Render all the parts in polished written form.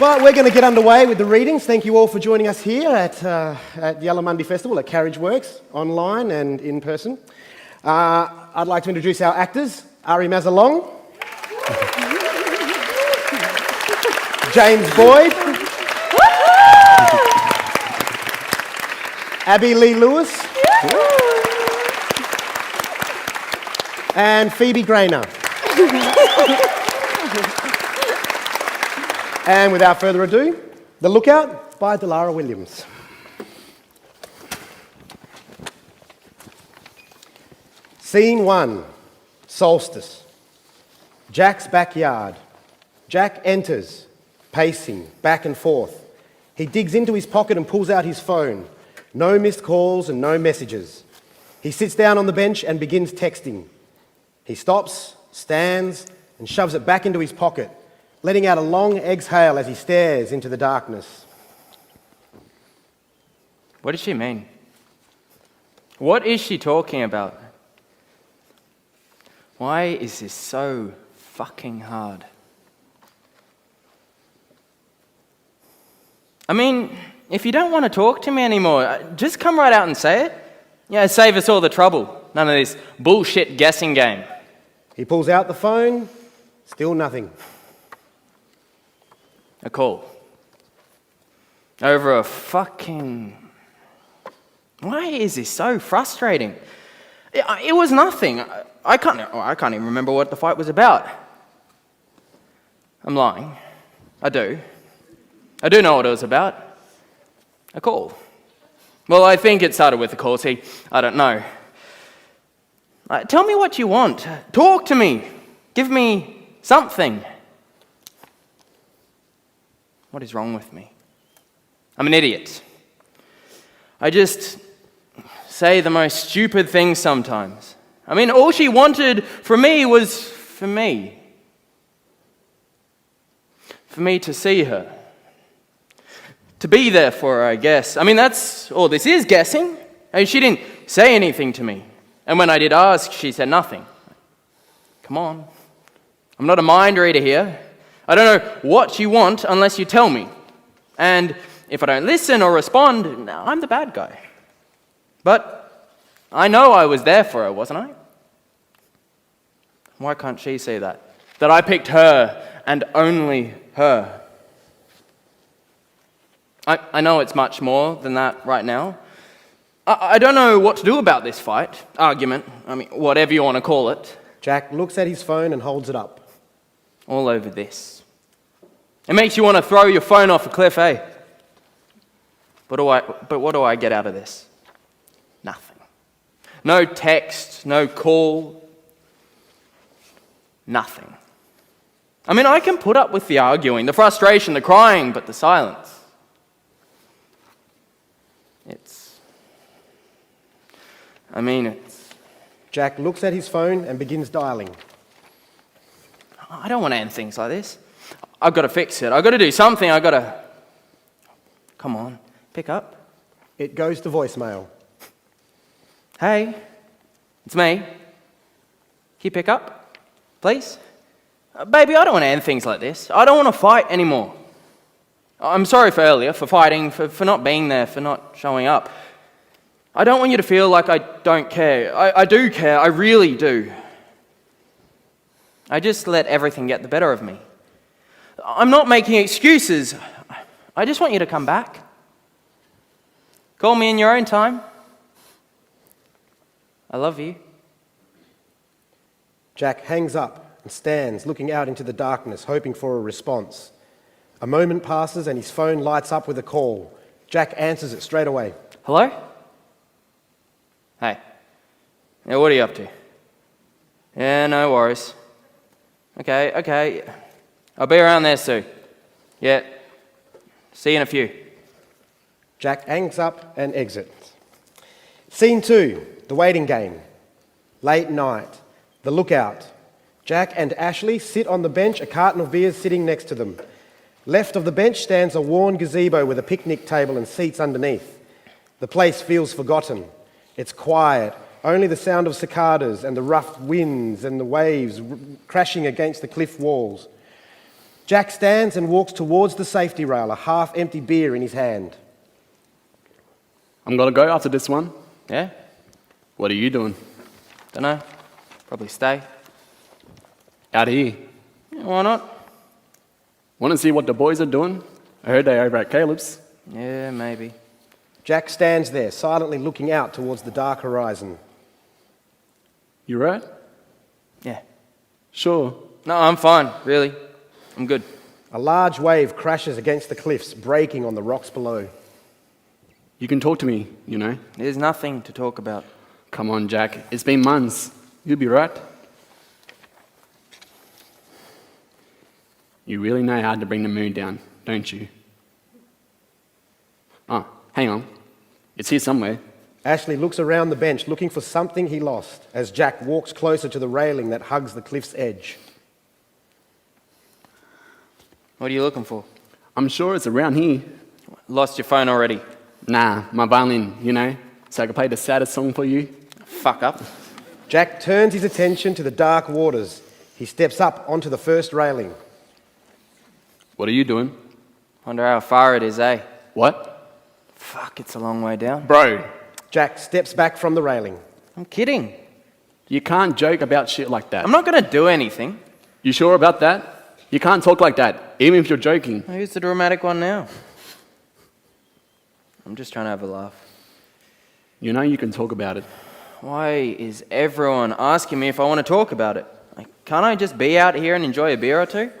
But we're going to get underway with the readings. Thank you all for joining us here at Yellamundie Festival at Carriageworks, online and in person. I'd like to introduce our actors, Ari Maza-Long, James Boyd, Abbie-Lee Lewis, and Phoebe Grainer. And without further ado, The Lookout by Dalara Williams. Scene 1, Solstice. Jack's backyard. Jack enters, pacing back and forth. He digs into his pocket and pulls out his phone. No missed calls and no messages. He sits down on the bench and begins texting. He stops, stands, and shoves it back into his pocket, letting out a long exhale as he stares into the darkness. What does she mean? What is she talking about? Why is this so fucking hard? I mean, if you don't want to talk to me anymore, just come right out and say it. Yeah, save us all the trouble. None of this bullshit guessing game. He pulls out the phone, still nothing. A call. Over a fucking... Why is this so frustrating? It was nothing. I can't even remember what the fight was about. I'm lying. I do know what it was about. A call. Well, I think it started with a call. See, I don't know. Tell me what you want. Talk to me. Give me something. What is wrong with me? I'm an idiot. I just say the most stupid things sometimes. I mean, all she wanted from me was for me. For me to see her. To be there for her, I guess. I mean, that's all this is, guessing. I mean, she didn't say anything to me. And when I did ask, she said nothing. Come on. I'm not a mind reader here. I don't know what you want unless you tell me. And if I don't listen or respond, I'm the bad guy. But I know I was there for her, wasn't I? Why can't she see that? That I picked her and only her. I know it's much more than that right now. I don't know what to do about this fight, argument, I mean, whatever you want to call it. Jack looks at his phone and holds it up. All over this. It makes you want to throw your phone off a cliff, eh? But what do I get out of this? Nothing. No text, no call. Nothing. I mean, I can put up with the arguing, the frustration, the crying, but the silence. It's... Jack looks at his phone and begins dialing. I don't want to end things like this. I've got to fix it. I've got to do something. I've got to... Come on, pick up. It goes to voicemail. Hey, it's me. Can you pick up, please? Baby, I don't want to end things like this. I don't want to fight anymore. I'm sorry for earlier, for fighting, for not being there, for not showing up. I don't want you to feel like I don't care. I do care. I really do. I just let everything get the better of me. I'm not making excuses. I just want you to come back. Call me in your own time. I love you. Jack hangs up and stands, looking out into the darkness, hoping for a response. A moment passes and his phone lights up with a call. Jack answers it straight away. Hello? Hey. Yeah, what are you up to? Yeah, no worries. Okay. I'll be around there soon. Yeah. See you in a few. Jack hangs up and exits. Scene 2, the waiting game. Late night. The lookout. Jack and Ashley sit on the bench, a carton of beers sitting next to them. Left of the bench stands a worn gazebo with a picnic table and seats underneath. The place feels forgotten. It's quiet, only the sound of cicadas and the rough winds and the waves crashing against the cliff walls. Jack stands and walks towards the safety rail, a half-empty beer in his hand. I'm gonna go after this one. Yeah? What are you doing? Dunno. Probably stay. Out here. Yeah, why not? Want to see what the boys are doing? I heard they're over at Caleb's. Yeah, maybe. Jack stands there, silently looking out towards the dark horizon. You right? Yeah. Sure. No, I'm fine, really. I'm good. A large wave crashes against the cliffs, breaking on the rocks below. You can talk to me, you know. There's nothing to talk about. Come on, Jack. It's been months. You'll be right. You really know how to bring the mood down, don't you? Oh, hang on. It's here somewhere. Ashley looks around the bench, looking for something he lost, as Jack walks closer to the railing that hugs the cliff's edge. What are you looking for? I'm sure it's around here. Lost your phone already. Nah, my violin, you know, so I can play the saddest song for you. Fuck up. Jack turns his attention to the dark waters. He steps up onto the first railing. What are you doing? Wonder how far it is, eh? What? Fuck, it's a long way down. Bro, Jack steps back from the railing. I'm kidding. you can't joke about shit like that. I'm not going to do anything. You sure about that? You can't talk like that, even if you're joking. Who's the dramatic one now? I'm just trying to have a laugh. You know you can talk about it. Why is everyone asking me if I want to talk about it? Like, can't I just be out here and enjoy a beer or two?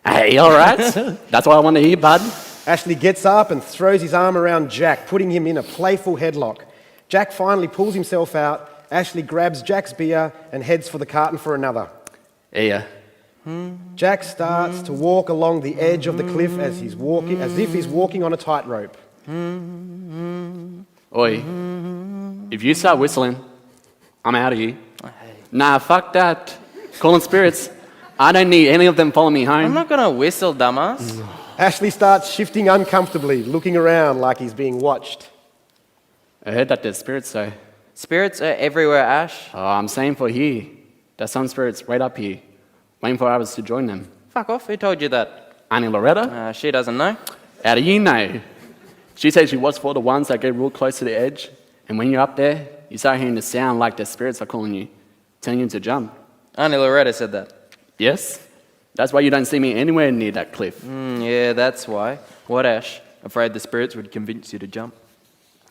Hey, all right. That's what I want to hear, bud. Ashley gets up and throws his arm around Jack, putting him in a playful headlock. Jack finally pulls himself out. Ashley grabs Jack's beer and heads for the carton for another. Yeah. Jack starts to walk along the edge of the cliff as if he's walking on a tightrope. Oi, if you start whistling, I'm out of here. Nah, fuck that. Calling spirits. I don't need any of them following me home. I'm not going to whistle, dumbass. Ashley starts shifting uncomfortably, looking around like he's being watched. I heard that there's spirits, though. Spirits are everywhere, Ash. Oh, I'm saying for here. There's some spirits right up here, waiting for others to join them. Fuck off. Who told you that? Auntie Loretta? She doesn't know. How do you know? She says she was for the ones that get real close to the edge, and when you're up there, you start hearing the sound like the spirits are calling you, telling you to jump. Auntie Loretta said that. Yes? That's why you don't see me anywhere near that cliff. Yeah, that's why. What, Ash? Afraid the spirits would convince you to jump?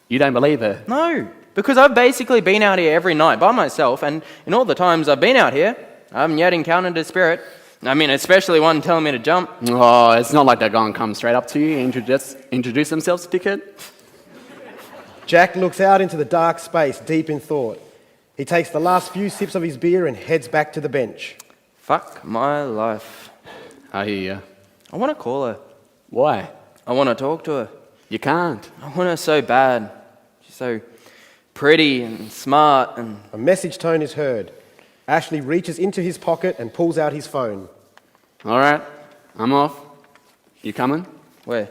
You don't believe her? No, because I've basically been out here every night by myself, and in all the times I've been out here, I haven't yet encountered a spirit. I mean, especially one telling me to jump. Oh, it's not like they're going to come straight up to you and introduce themselves, dickhead. Jack looks out into the dark space, deep in thought. He takes the last few sips of his beer and heads back to the bench. Fuck my life. I hear you. I want to call her. Why? I want to talk to her. You can't. I want her so bad. She's so pretty and smart and... A message tone is heard. Ashley reaches into his pocket and pulls out his phone. All right, I'm off. You coming? Where?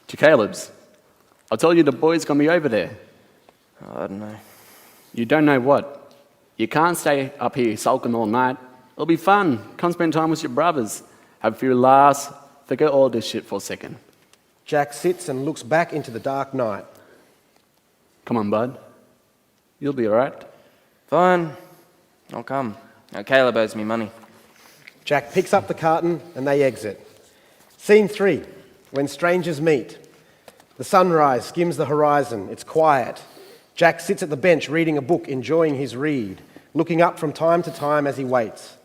To Caleb's. I told you the boy's going to be over there. Oh, I don't know. You don't know what? You can't stay up here sulking all night. It'll be fun. Come spend time with your brothers. Have a few laughs. Forget all this shit for a second. Jack sits and looks back into the dark night. Come on, bud. You'll be all right. Fine. I'll come. Now, Caleb owes me money. Jack picks up the carton and they exit. Scene 3, when strangers meet. The sunrise skims the horizon. It's quiet. Jack sits at the bench reading a book, enjoying his read, looking up from time to time as he waits.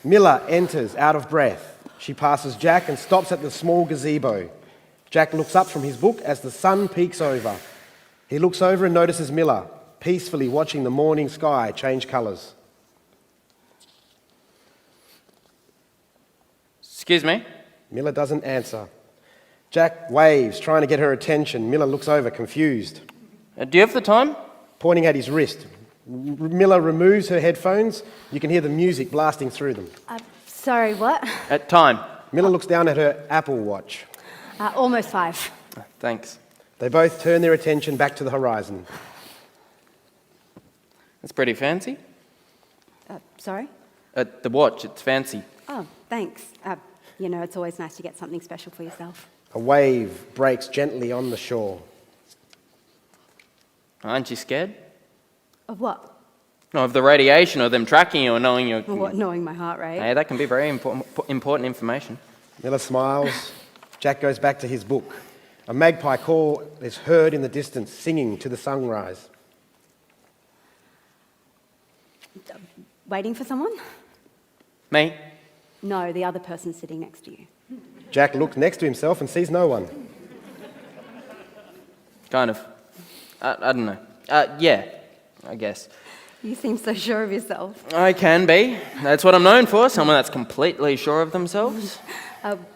Miller enters, out of breath. She passes Jack and stops at the small gazebo. Jack looks up from his book as the sun peeks over. He looks over and notices Miller, peacefully watching the morning sky change colours. Excuse me? Miller doesn't answer. Jack waves, trying to get her attention. Miller looks over, confused. Do you have the time? Pointing at his wrist. Miller removes her headphones. You can hear the music blasting through them. Sorry, what? At time. Miller looks down at her Apple Watch. Almost 5. Thanks. They both turn their attention back to the horizon. That's pretty fancy. Sorry? The watch, it's fancy. Oh, Oh, thanks. It's always nice to get something special for yourself. A wave breaks gently on the shore. Aren't you scared? Of what? No, of the radiation or them tracking you or knowing your... What, knowing my heart rate? Hey, that can be very important information. Miller smiles. Jack goes back to his book. A magpie call is heard in the distance, singing to the sunrise. Waiting for someone? Me? No, the other person sitting next to you. Jack looks next to himself and sees no one. Kind of. I don't know. Yeah, I guess. You seem so sure of yourself. I can be. That's what I'm known for, someone that's completely sure of themselves.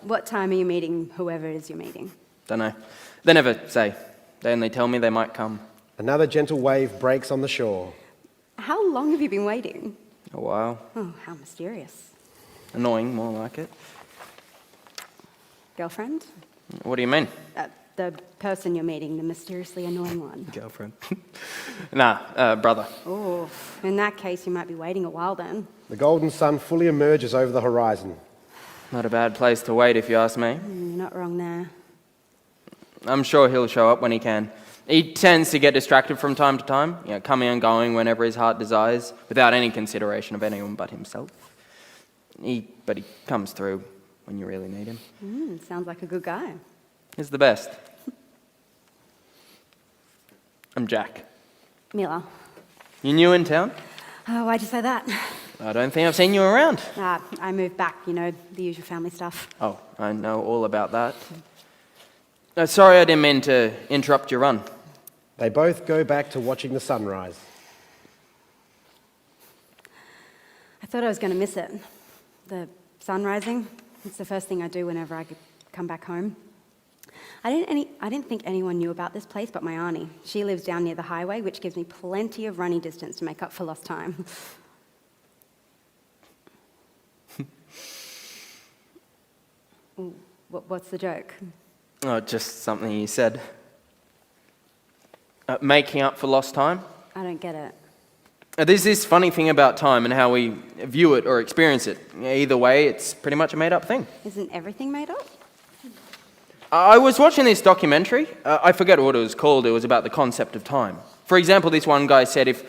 What time are you meeting whoever it is you're meeting? Don't know. They never say. They only tell me they might come. Another gentle wave breaks on the shore. How long have you been waiting? A while. Oh, how mysterious. Annoying, more like it. Girlfriend? What do you mean? The person you're meeting, the mysteriously annoying one. Girlfriend. Nah, brother. Oh, in that case, you might be waiting a while then. The golden sun fully emerges over the horizon. Not a bad place to wait, if you ask me. You're not wrong there. I'm sure he'll show up when he can. He tends to get distracted from time to time, coming and going whenever his heart desires, without any consideration of anyone but himself. But he comes through when you really need him. Sounds like a good guy. He's the best. I'm Jack. Miller. You new in town? Why'd you say that? I don't think I've seen you around. I moved back, the usual family stuff. Oh, I know all about that. Sorry, I didn't mean to interrupt your run. They both go back to watching the sunrise. I thought I was going to miss it. The sun rising. It's the first thing I do whenever I come back home. I didn't think anyone knew about this place but my auntie. She lives down near the highway, which gives me plenty of running distance to make up for lost time. What's the joke? Oh, just something you said. Making up for lost time? I don't get it. There's this funny thing about time and how we view it or experience it. Either way, it's pretty much a made-up thing. Isn't everything made up? I was watching this documentary. I forget what it was called. It was about the concept of time. For example, this one guy said if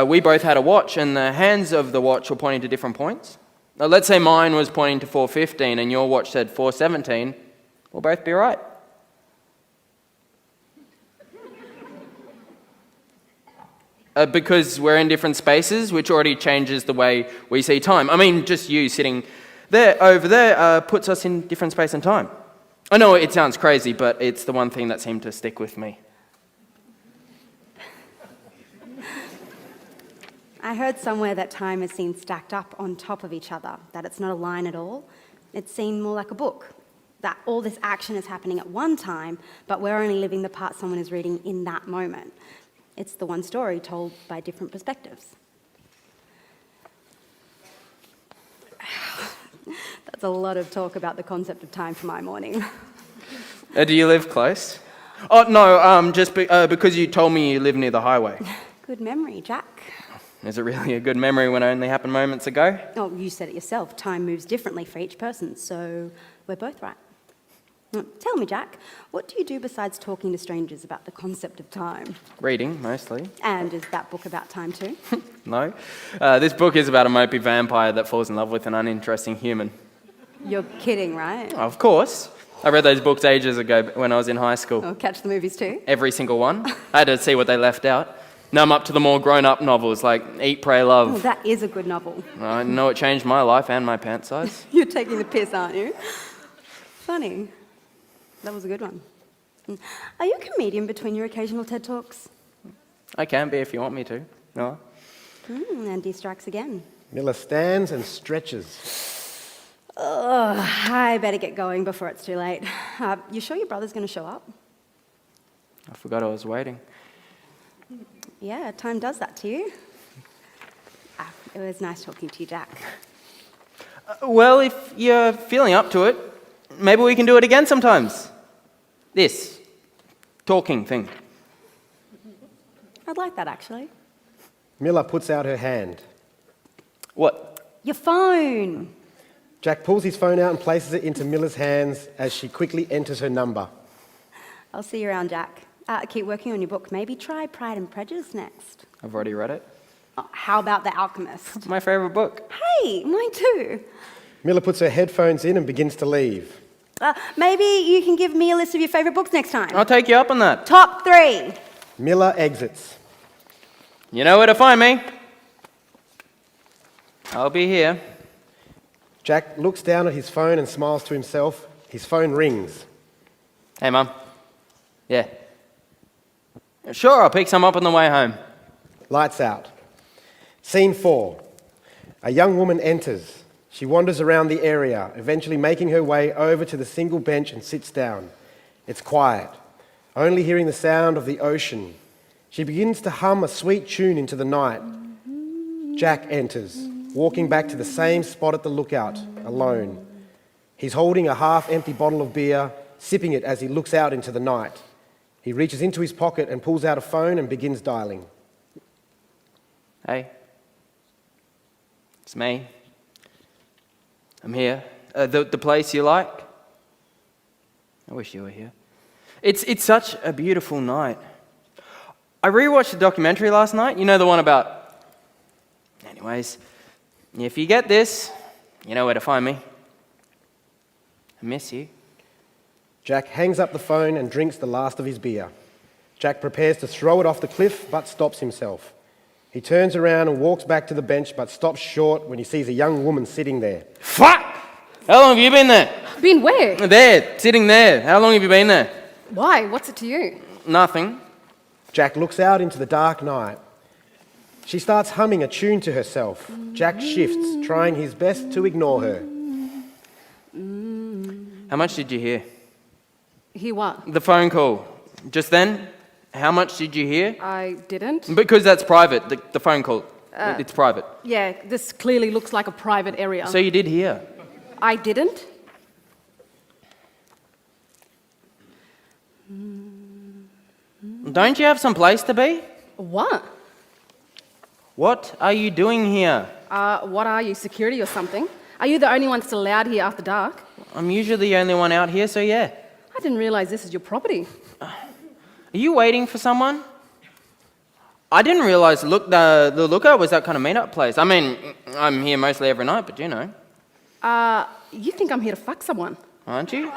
we both had a watch and the hands of the watch were pointing to different points, let's say mine was pointing to 4:15 and your watch said 4:17, we'll both be right. Because we're in different spaces, which already changes the way we see time. I mean, just you sitting there, over there, puts us in different space and time. I know it sounds crazy, but it's the one thing that seemed to stick with me. I heard somewhere that time is seen stacked up on top of each other, that it's not a line at all. It's seen more like a book, that all this action is happening at one time, but we're only living the part someone is reading in that moment. It's the one story told by different perspectives. That's a lot of talk about the concept of time for my morning. Do you live close? Oh, no, just because you told me you live near the highway. Good memory, Jack. Is it really a good memory when it only happened moments ago? Oh, you said it yourself. Time moves differently for each person, so we're both right. Tell me, Jack, what do you do besides talking to strangers about the concept of time? Reading, mostly. And is that book about time too? No. This book is about a mopey vampire that falls in love with an uninteresting human. You're kidding, right? Of course. I read those books ages ago when I was in high school. Oh, catch the movies too? Every single one. I had to see what they left out. Now I'm up to the more grown-up novels like Eat, Pray, Love. Oh, that is a good novel. I know it changed my life and my pant size. You're taking the piss, aren't you? Funny. That was a good one. Are you a comedian between your occasional TED Talks? I can be if you want me to. No? Andy strikes again. Miller stands and stretches. I better get going before it's too late. You sure your brother's going to show up? I forgot I was waiting. Yeah, time does that to you. It was nice talking to you, Jack. Well, if you're feeling up to it, maybe we can do it again sometimes. This talking thing. I'd like that, actually. Miller puts out her hand. What? Your phone. Jack pulls his phone out and places it into Milla's hands as she quickly enters her number. I'll see you around, Jack. Keep working on your book. Maybe try Pride and Prejudice next. I've already read it. Oh, how about The Alchemist? It's my favourite book. Hey, mine too. Milla puts her headphones in and begins to leave. Maybe you can give me a list of your favourite books next time. I'll take you up on that. Top 3. Milla exits. You know where to find me. I'll be here. Jack looks down at his phone and smiles to himself. His phone rings. Hey, Mum. Yeah. Sure, I'll pick some up on the way home. Lights out. Scene 4. A young woman enters. She wanders around the area, eventually making her way over to the single bench and sits down. It's quiet, only hearing the sound of the ocean. She begins to hum a sweet tune into the night. Jack enters, walking back to the same spot at the lookout, alone. He's holding a half-empty bottle of beer, sipping it as he looks out into the night. He reaches into his pocket and pulls out a phone and begins dialing. Hey. It's me. I'm here. The place you like? I wish you were here. It's such a beautiful night. I rewatched the documentary last night. You know, the one about... Anyways, if you get this, you know where to find me. I miss you. Jack hangs up the phone and drinks the last of his beer. Jack prepares to throw it off the cliff, but stops himself. He turns around and walks back to the bench, but stops short when he sees a young woman sitting there. Fuck! How long have you been there? Been where? There, sitting there. How long have you been there? Why? What's it to you? Nothing. Jack looks out into the dark night. She starts humming a tune to herself. Jack shifts, trying his best to ignore her. How much did you hear? Hear what? The phone call. Just then? How much did you hear? I didn't. Because that's private, the phone call. It's private. Yeah, this clearly looks like a private area. So you did hear? I didn't. Don't you have some place to be? What? What are you doing here? What are you, security or something? Are you the only one still allowed here after dark? I'm usually the only one out here, so yeah. I didn't realize this is your property. Are you waiting for someone? I didn't realize the Lookout was that kind of meet-up place. I mean, I'm here mostly every night, but you know. You think I'm here to fuck someone? Aren't you?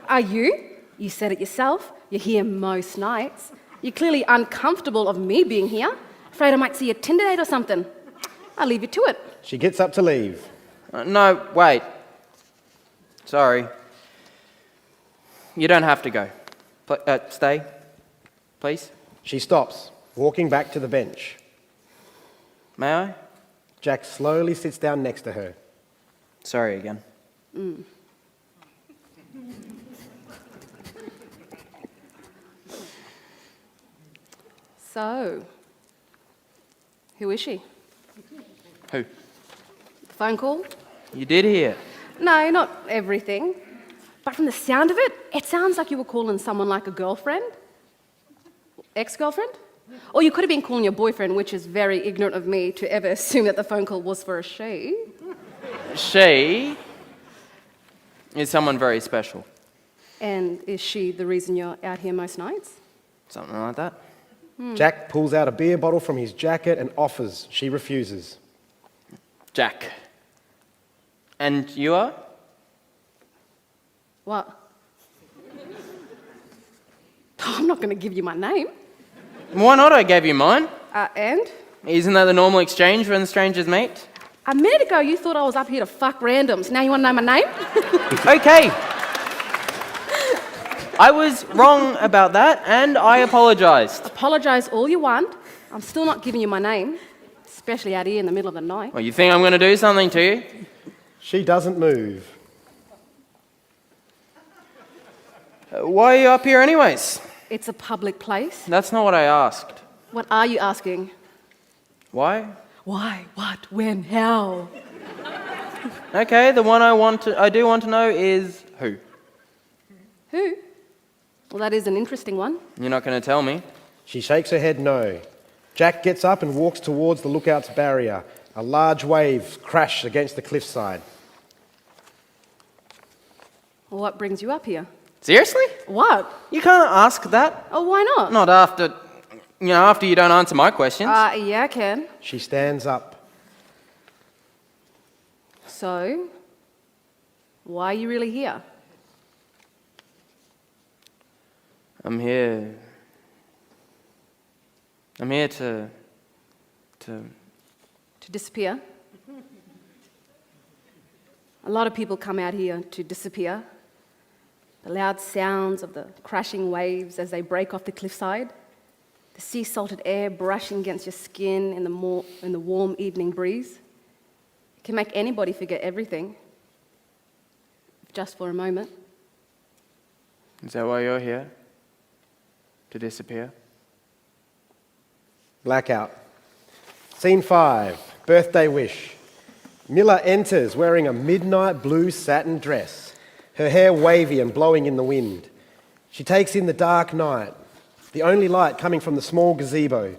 Are you? You said it yourself. You're here most nights. You're clearly uncomfortable of me being here. Afraid I might see a Tinder date or something. I'll leave you to it. She gets up to leave. No, wait. Sorry. You don't have to go. Stay, please. She stops, walking back to the bench. May I? Jack slowly sits down next to her. Sorry again. So, who is she? Who? Phone call? You did hear. No, not everything. But from the sound of it, it sounds like you were calling someone like a girlfriend. Ex-girlfriend? Or you could have been calling your boyfriend, which is very ignorant of me to ever assume that the phone call was for a she. She is someone very special. And is she the reason you're out here most nights? Something like that. Jack pulls out a beer bottle from his jacket and offers. She refuses. Jack. And you are? What? I'm not going to give you my name. Why not? I gave you mine. And? Isn't that the normal exchange when strangers meet? A minute ago, you thought I was up here to fuck randoms. Now you want to know my name? Okay. I was wrong about that, and I apologised. Apologise all you want. I'm still not giving you my name, especially out here in the middle of the night. Well, you think I'm going to do something to you? She doesn't move. Why are you up here anyways? It's a public place. That's not what I asked. What are you asking? Why? Why? What? When? How? Okay, the one I do want to know is who? Who? Well, that is an interesting one. You're not going to tell me. She shakes her head no. Jack gets up and walks towards the lookout's barrier. A large wave crashes against the cliffside. What brings you up here? Seriously? What? You can't ask that. Oh, why not? Not after, after you don't answer my questions. Yeah, I can. She stands up. So, why are you really here? I'm here to To disappear? A lot of people come out here to disappear. The loud sounds of the crashing waves as they break off the cliffside, the sea-salted air brushing against your skin in the warm evening breeze. It can make anybody forget everything, just for a moment. Is that why you're here? To disappear? Blackout. Scene 5, birthday wish. Miller enters wearing a midnight blue satin dress, her hair wavy and blowing in the wind. She takes in the dark night, the only light coming from the small gazebo.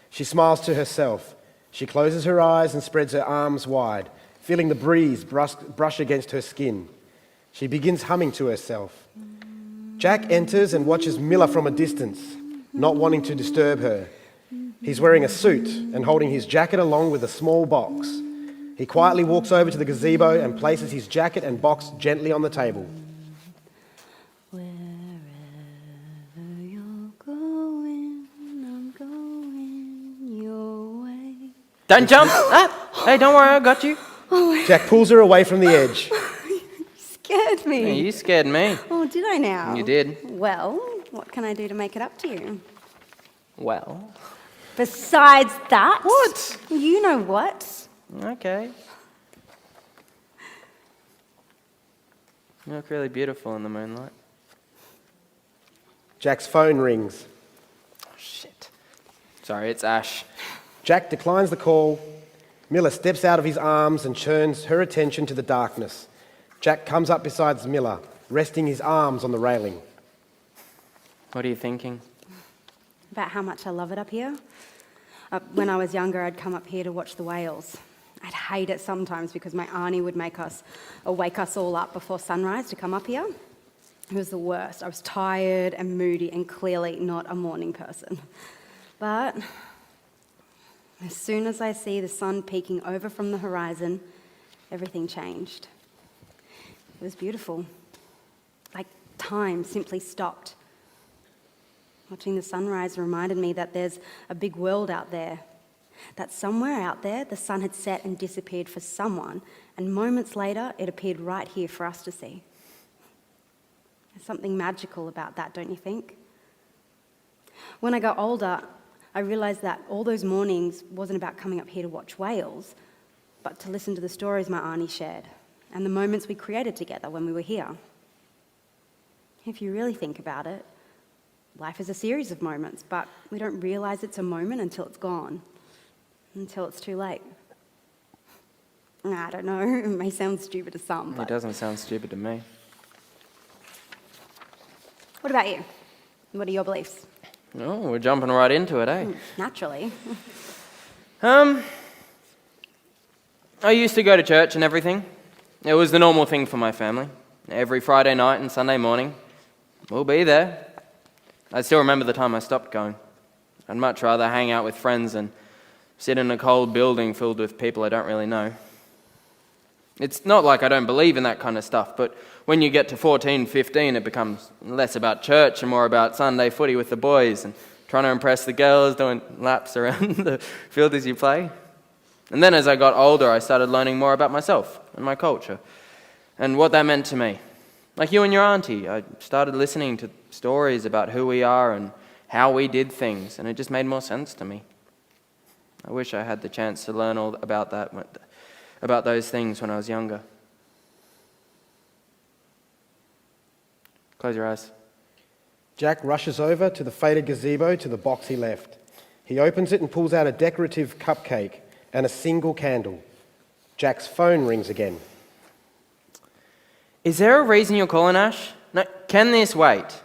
She smiles to herself. She closes her eyes and spreads her arms wide, feeling the breeze brush against her skin. She begins humming to herself. Jack enters and watches Miller from a distance, not wanting to disturb her. He's wearing a suit and holding his jacket along with a small box. He quietly walks over to the gazebo and places his jacket and box gently on the table. Wherever you're going, I'm going your way. Don't jump! Hey, don't worry, I got you. Jack pulls her away from the edge. Scared me. Hey, you scared me. Oh, did I now? You did. Well, what can I do to make it up to you? Well, Besides that... What? You know what? okay. You look really beautiful in the moonlight. Jack's phone rings. Oh, shit. Sorry, it's Ash. Jack declines the call. Miller steps out of his arms and turns her attention to the darkness. Jack comes up beside Miller, resting his arms on the railing. What are you thinking? About how much I love it up here. When I was younger, I'd come up here to watch the whales. I'd hate it sometimes because my auntie would wake us all up before sunrise to come up here. It was the worst. I was tired and moody and clearly not a morning person. But as soon as I see the sun peeking over from the horizon, everything changed. It was beautiful. Like time simply stopped. Watching the sunrise reminded me that there's a big world out there, that somewhere out there the sun had set and disappeared for someone, and moments later it appeared right here for us to see. There's something magical about that, don't you think? When I got older, I realised that all those mornings wasn't about coming up here to watch whales, but to listen to the stories my auntie shared and the moments we created together when we were here. If you really think about it, life is a series of moments, but we don't realise it's a moment until it's gone, until it's too late. I don't know, it may sound stupid to some, It but... doesn't sound stupid to me. What about you? What are your beliefs? Oh, we're jumping right into it, eh? Naturally. I used to go to church and everything. It was the normal thing for my family. Every Friday night and Sunday morning, we'll be there. I still remember the time I stopped going. I'd much rather hang out with friends than sit in a cold building filled with people I don't really know. It's not like I don't believe in that kind of stuff, but when you get to 14, 15, it becomes less about church and more about Sunday footy with the boys and trying to impress the girls, doing laps around the field as you play. And then as I got older, I started learning more about myself and my culture and what that meant to me. Like you and your auntie, I started listening to stories about who we are and how we did things, and it just made more sense to me. I wish I had the chance to learn all about those things when I was younger. Close your eyes. Jack rushes over to the faded gazebo to the box he left. He opens it and pulls out a decorative cupcake and a single candle. Jack's phone rings again. Is there a reason you're calling, Ash? No, can this wait?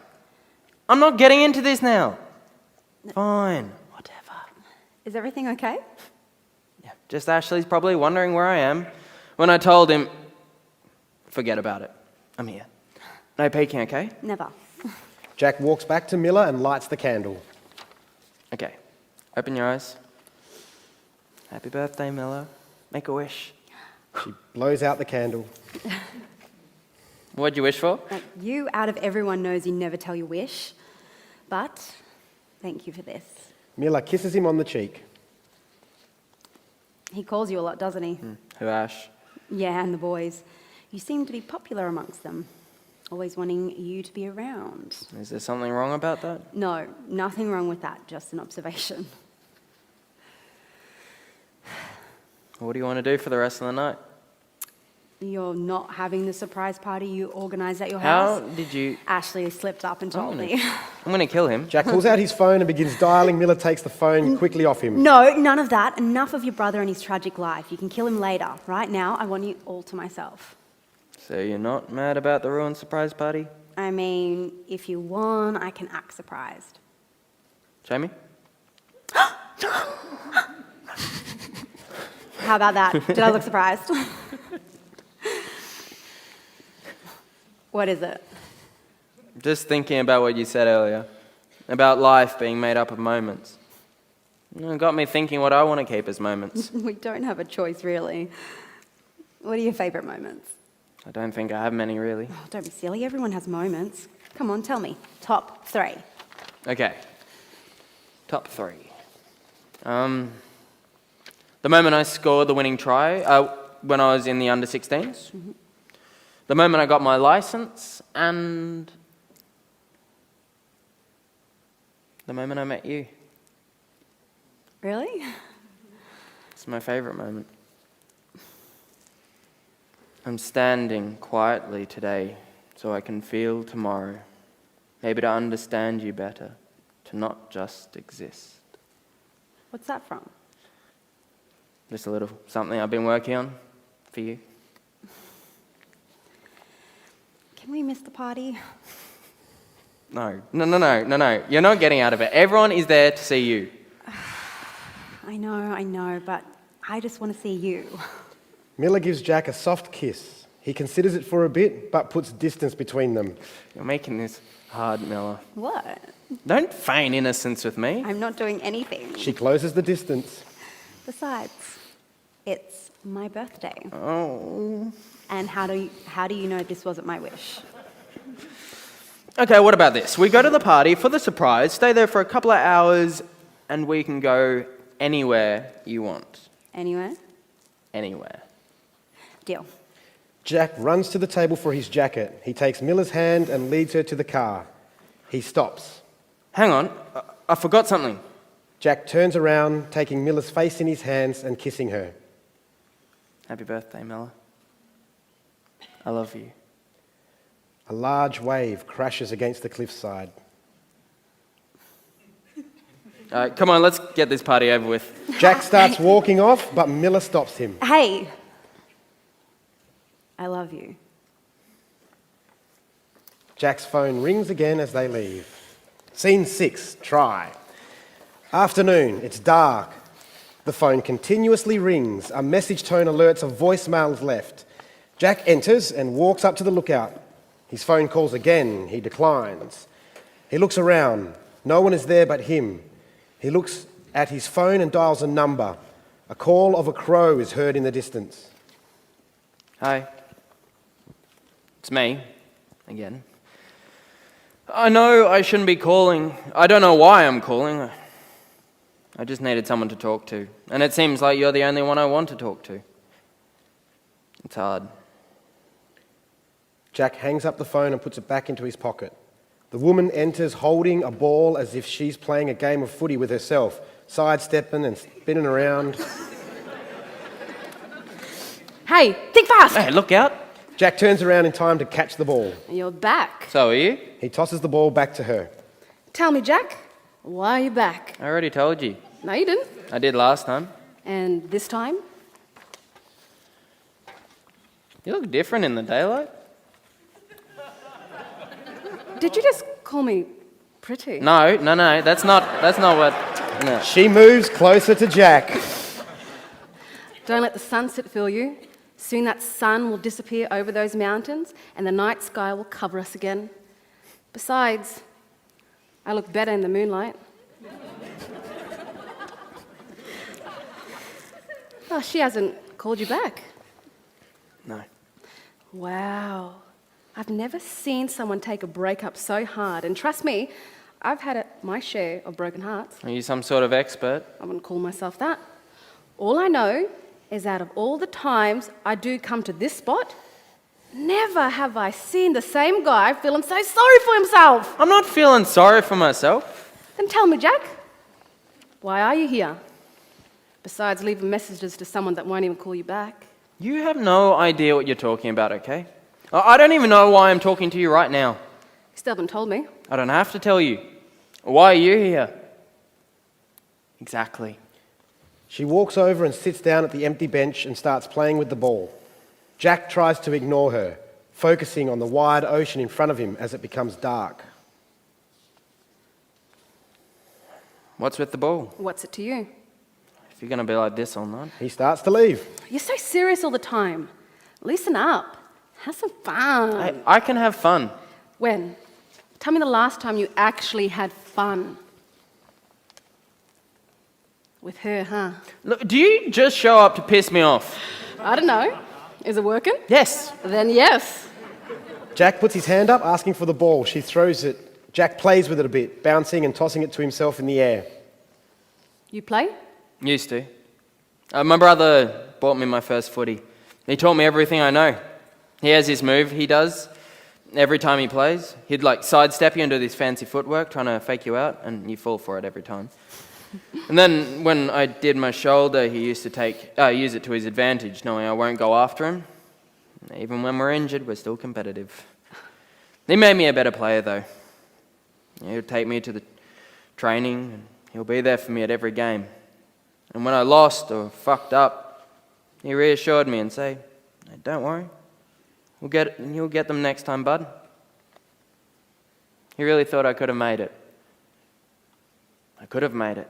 I'm not getting into this now. Fine, whatever. Is everything okay? Yeah, just Ashley's probably wondering where I am. When I told him, forget about it. I'm here. No peeking, okay? Never. Jack walks back to Miller and lights the candle. Okay. Open your eyes. Happy birthday, Miller. Make a wish. She blows out the candle. What'd you wish for? You, out of everyone, knows you never tell your wish. But thank you for this. Miller kisses him on the cheek. He calls you a lot, doesn't he? Who, Ash? Yeah, and the boys. You seem to be popular amongst them. Always wanting you to be around. Is there something wrong about that? No, nothing wrong with that, just an observation. What do you want to do for the rest of the night? You're not having the surprise party you organised at your How house? did you... Ashley slipped up and told me. I'm going to kill him. Jack pulls out his phone and begins dialing. Miller takes the phone quickly off him. No, none of that. Enough of your brother and his tragic life. You can kill him later. Right now, I want you all to myself. So you're not mad about the ruined surprise party? I mean, if you want, I can act surprised. Show me. How about that? Did I look surprised? What is it? Just thinking about what you said earlier. About life being made up of moments. It got me thinking what I want to keep as moments. We don't have a choice, really. What are your favourite moments? I don't think I have many, really. Oh, don't be silly. Everyone has moments. Come on, tell me. Top 3. Okay. Top 3. The moment I scored the winning try when I was in the under-16s. Mm-hmm. The moment I got my licence, and the moment I met you. Really? It's my favourite moment. I'm standing quietly today so I can feel tomorrow. Maybe to understand you better, to not just exist. What's that from? Just a little something I've been working on for you. Can we miss the party? No. You're not getting out of it. Everyone is there to see you. I know, but I just want to see you. Miller gives Jack a soft kiss. He considers it for a bit, but puts distance between them. You're making this hard, Miller. What? Don't feign innocence with me. I'm not doing anything. She closes the distance. Besides, it's my birthday. Oh. And how do you know this wasn't my wish? Okay, what about this? We go to the party for the surprise, stay there for a couple of hours, and we can go anywhere you want. Anywhere? Anywhere. Deal. Jack runs to the table for his jacket. He takes Miller's hand and leads her to the car. He stops. Hang on, I forgot something. Jack turns around, taking Miller's face in his hands and kissing her. Happy birthday, Miller. I love you. A large wave crashes against the cliffside. Come on, let's get this party over with. Jack starts walking off, but Miller stops him. Hey! I love you. Jack's phone rings again as they leave. Scene 6, try. Afternoon, it's dark. The phone continuously rings. A message tone alerts of voicemails left. Jack enters and walks up to the lookout. His phone calls again. He declines. He looks around. No one is there but him. He looks at his phone and dials a number. A call of a crow is heard in the distance. Hi. It's me. Again. I know I shouldn't be calling. I don't know why I'm calling. I just needed someone to talk to. And it seems like you're the only one I want to talk to. It's hard. Jack hangs up the phone and puts it back into his pocket. The woman enters holding a ball as if she's playing a game of footy with herself, sidestepping and spinning around. Hey, think fast! Hey, look out. Jack turns around in time to catch the ball. You're back. So are you? He tosses the ball back to her. Tell me, Jack, why are you back? I already told you. No, you didn't. I did last time. And this time? You look different in the daylight. Did you just call me pretty? No, that's not what... No. She moves closer to Jack. Don't let the sunset fool you. Soon that sun will disappear over those mountains and the night sky will cover us again. Besides, I look better in the moonlight. Oh, she hasn't called you back. No. Wow. I've never seen someone take a breakup so hard. And trust me, I've had my share of broken hearts. Are you some sort of expert? I wouldn't call myself that. All I know is out of all the times I do come to this spot, never have I seen the same guy feeling so sorry for himself. I'm not feeling sorry for myself. Then tell me, Jack, why are you here? Besides leaving messages to someone that won't even call you back. You have no idea what you're talking about, okay? I don't even know why I'm talking to you right now. You still haven't told me. I don't have to tell you. Why are you here? Exactly. She walks over and sits down at the empty bench and starts playing with the ball. Jack tries to ignore her, focusing on the wide ocean in front of him as it becomes dark. What's with the ball? What's it to you? If you're going to be like this all night. He starts to leave. You're so serious all the time. Loosen up. Have some fun. I can have fun. When? Tell me the last time you actually had fun. With her, huh? Look, do you just show up to piss me off? I don't know. Is it working? Yes. Then yes. Jack puts his hand up, asking for the ball. She throws it. Jack plays with it a bit, bouncing and tossing it to himself in the air. You play? Used to. My brother bought me my first footy. He taught me everything I know. He has this move he does every time he plays. He'd like sidestep you and do this fancy footwork, trying to fake you out, and you fall for it every time. And then when I did my shoulder, he used to use it to his advantage, knowing I won't go after him. Even when we're injured, we're still competitive. He made me a better player, though. He'll take me to the training, and he'll be there for me at every game. And when I lost or fucked up, he reassured me and say, "Hey, don't worry, you'll get them next time, bud." He really thought I could have made it. I could have made it.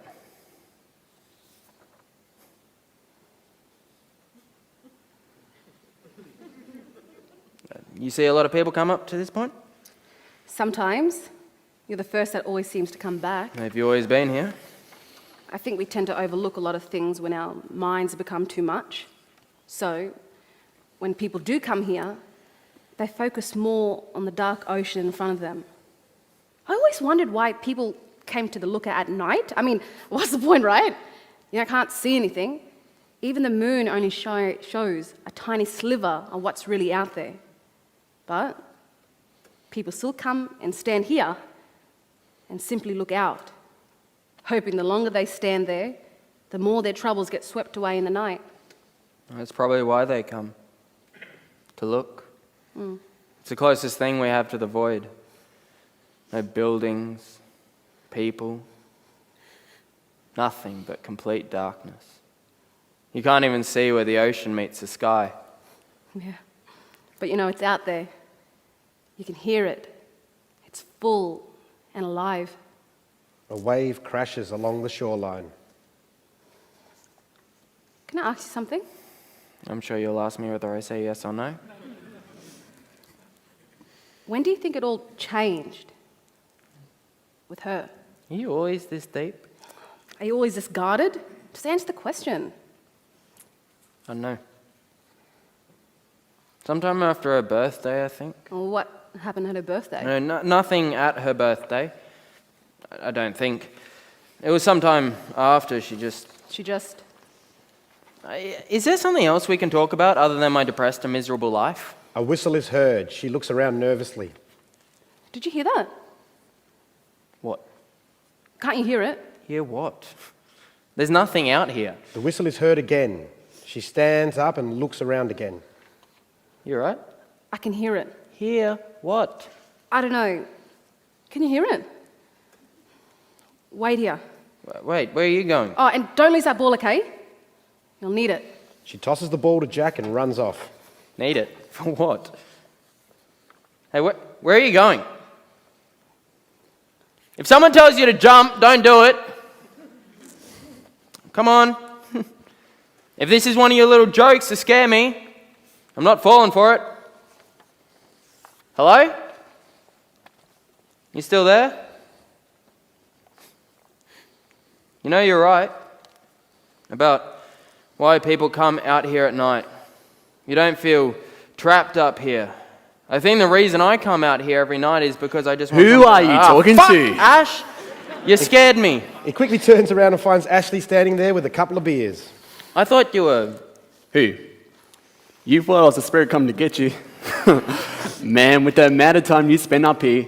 You see a lot of people come up to this point? Sometimes. You're the first that always seems to come back. Have you always been here? I think we tend to overlook a lot of things when our minds become too much. So, when people do come here, they focus more on the dark ocean in front of them. I always wondered why people came to the lookout at night. I mean, what's the point, right? I can't see anything. Even the moon only shows a tiny sliver of what's really out there. But people still come and stand here and simply look out, hoping the longer they stand there, the more their troubles get swept away in the night. That's probably why they come. To look. It's the closest thing we have to the void. No buildings, people, nothing but complete darkness. You can't even see where the ocean meets the sky. Yeah. But it's out there. You can hear it. It's full and alive. A wave crashes along the shoreline. Can I ask you something? I'm sure you'll ask me whether I say yes or no. When do you think it all changed with her? Are you always this deep? Are you always this guarded? Just answer the question. I don't know. Sometime after her birthday, I think. Or what happened at her birthday? No, nothing at her birthday. I don't think. It was sometime after she just... Is there something else we can talk about other than my depressed and miserable life? A whistle is heard. She looks around nervously. Did you hear that? What? Can't you hear it? Hear what? There's nothing out here. The whistle is heard again. She stands up and looks around again. You right? I can hear it. Hear what? I don't know. Can you hear it? Wait here. Wait, where are you going? Oh, and don't lose that ball, okay? You'll need it. She tosses the ball to Jack and runs off. Need it? For what? Hey, where are you going? If someone tells you to jump, don't do it. Come on. If this is one of your little jokes to scare me, I'm not falling for it. Hello? You still there? You know, you're right about why people come out here at night. You don't feel trapped up here. I think the reason I come out here every night is because I just want Who are you talking fuck, to? Ash! You scared me. He quickly turns around and finds Ashley standing there with a couple of beers. I thought you were... Who? You thought I was a spirit coming to get you. Man, with the amount of time you spend up here,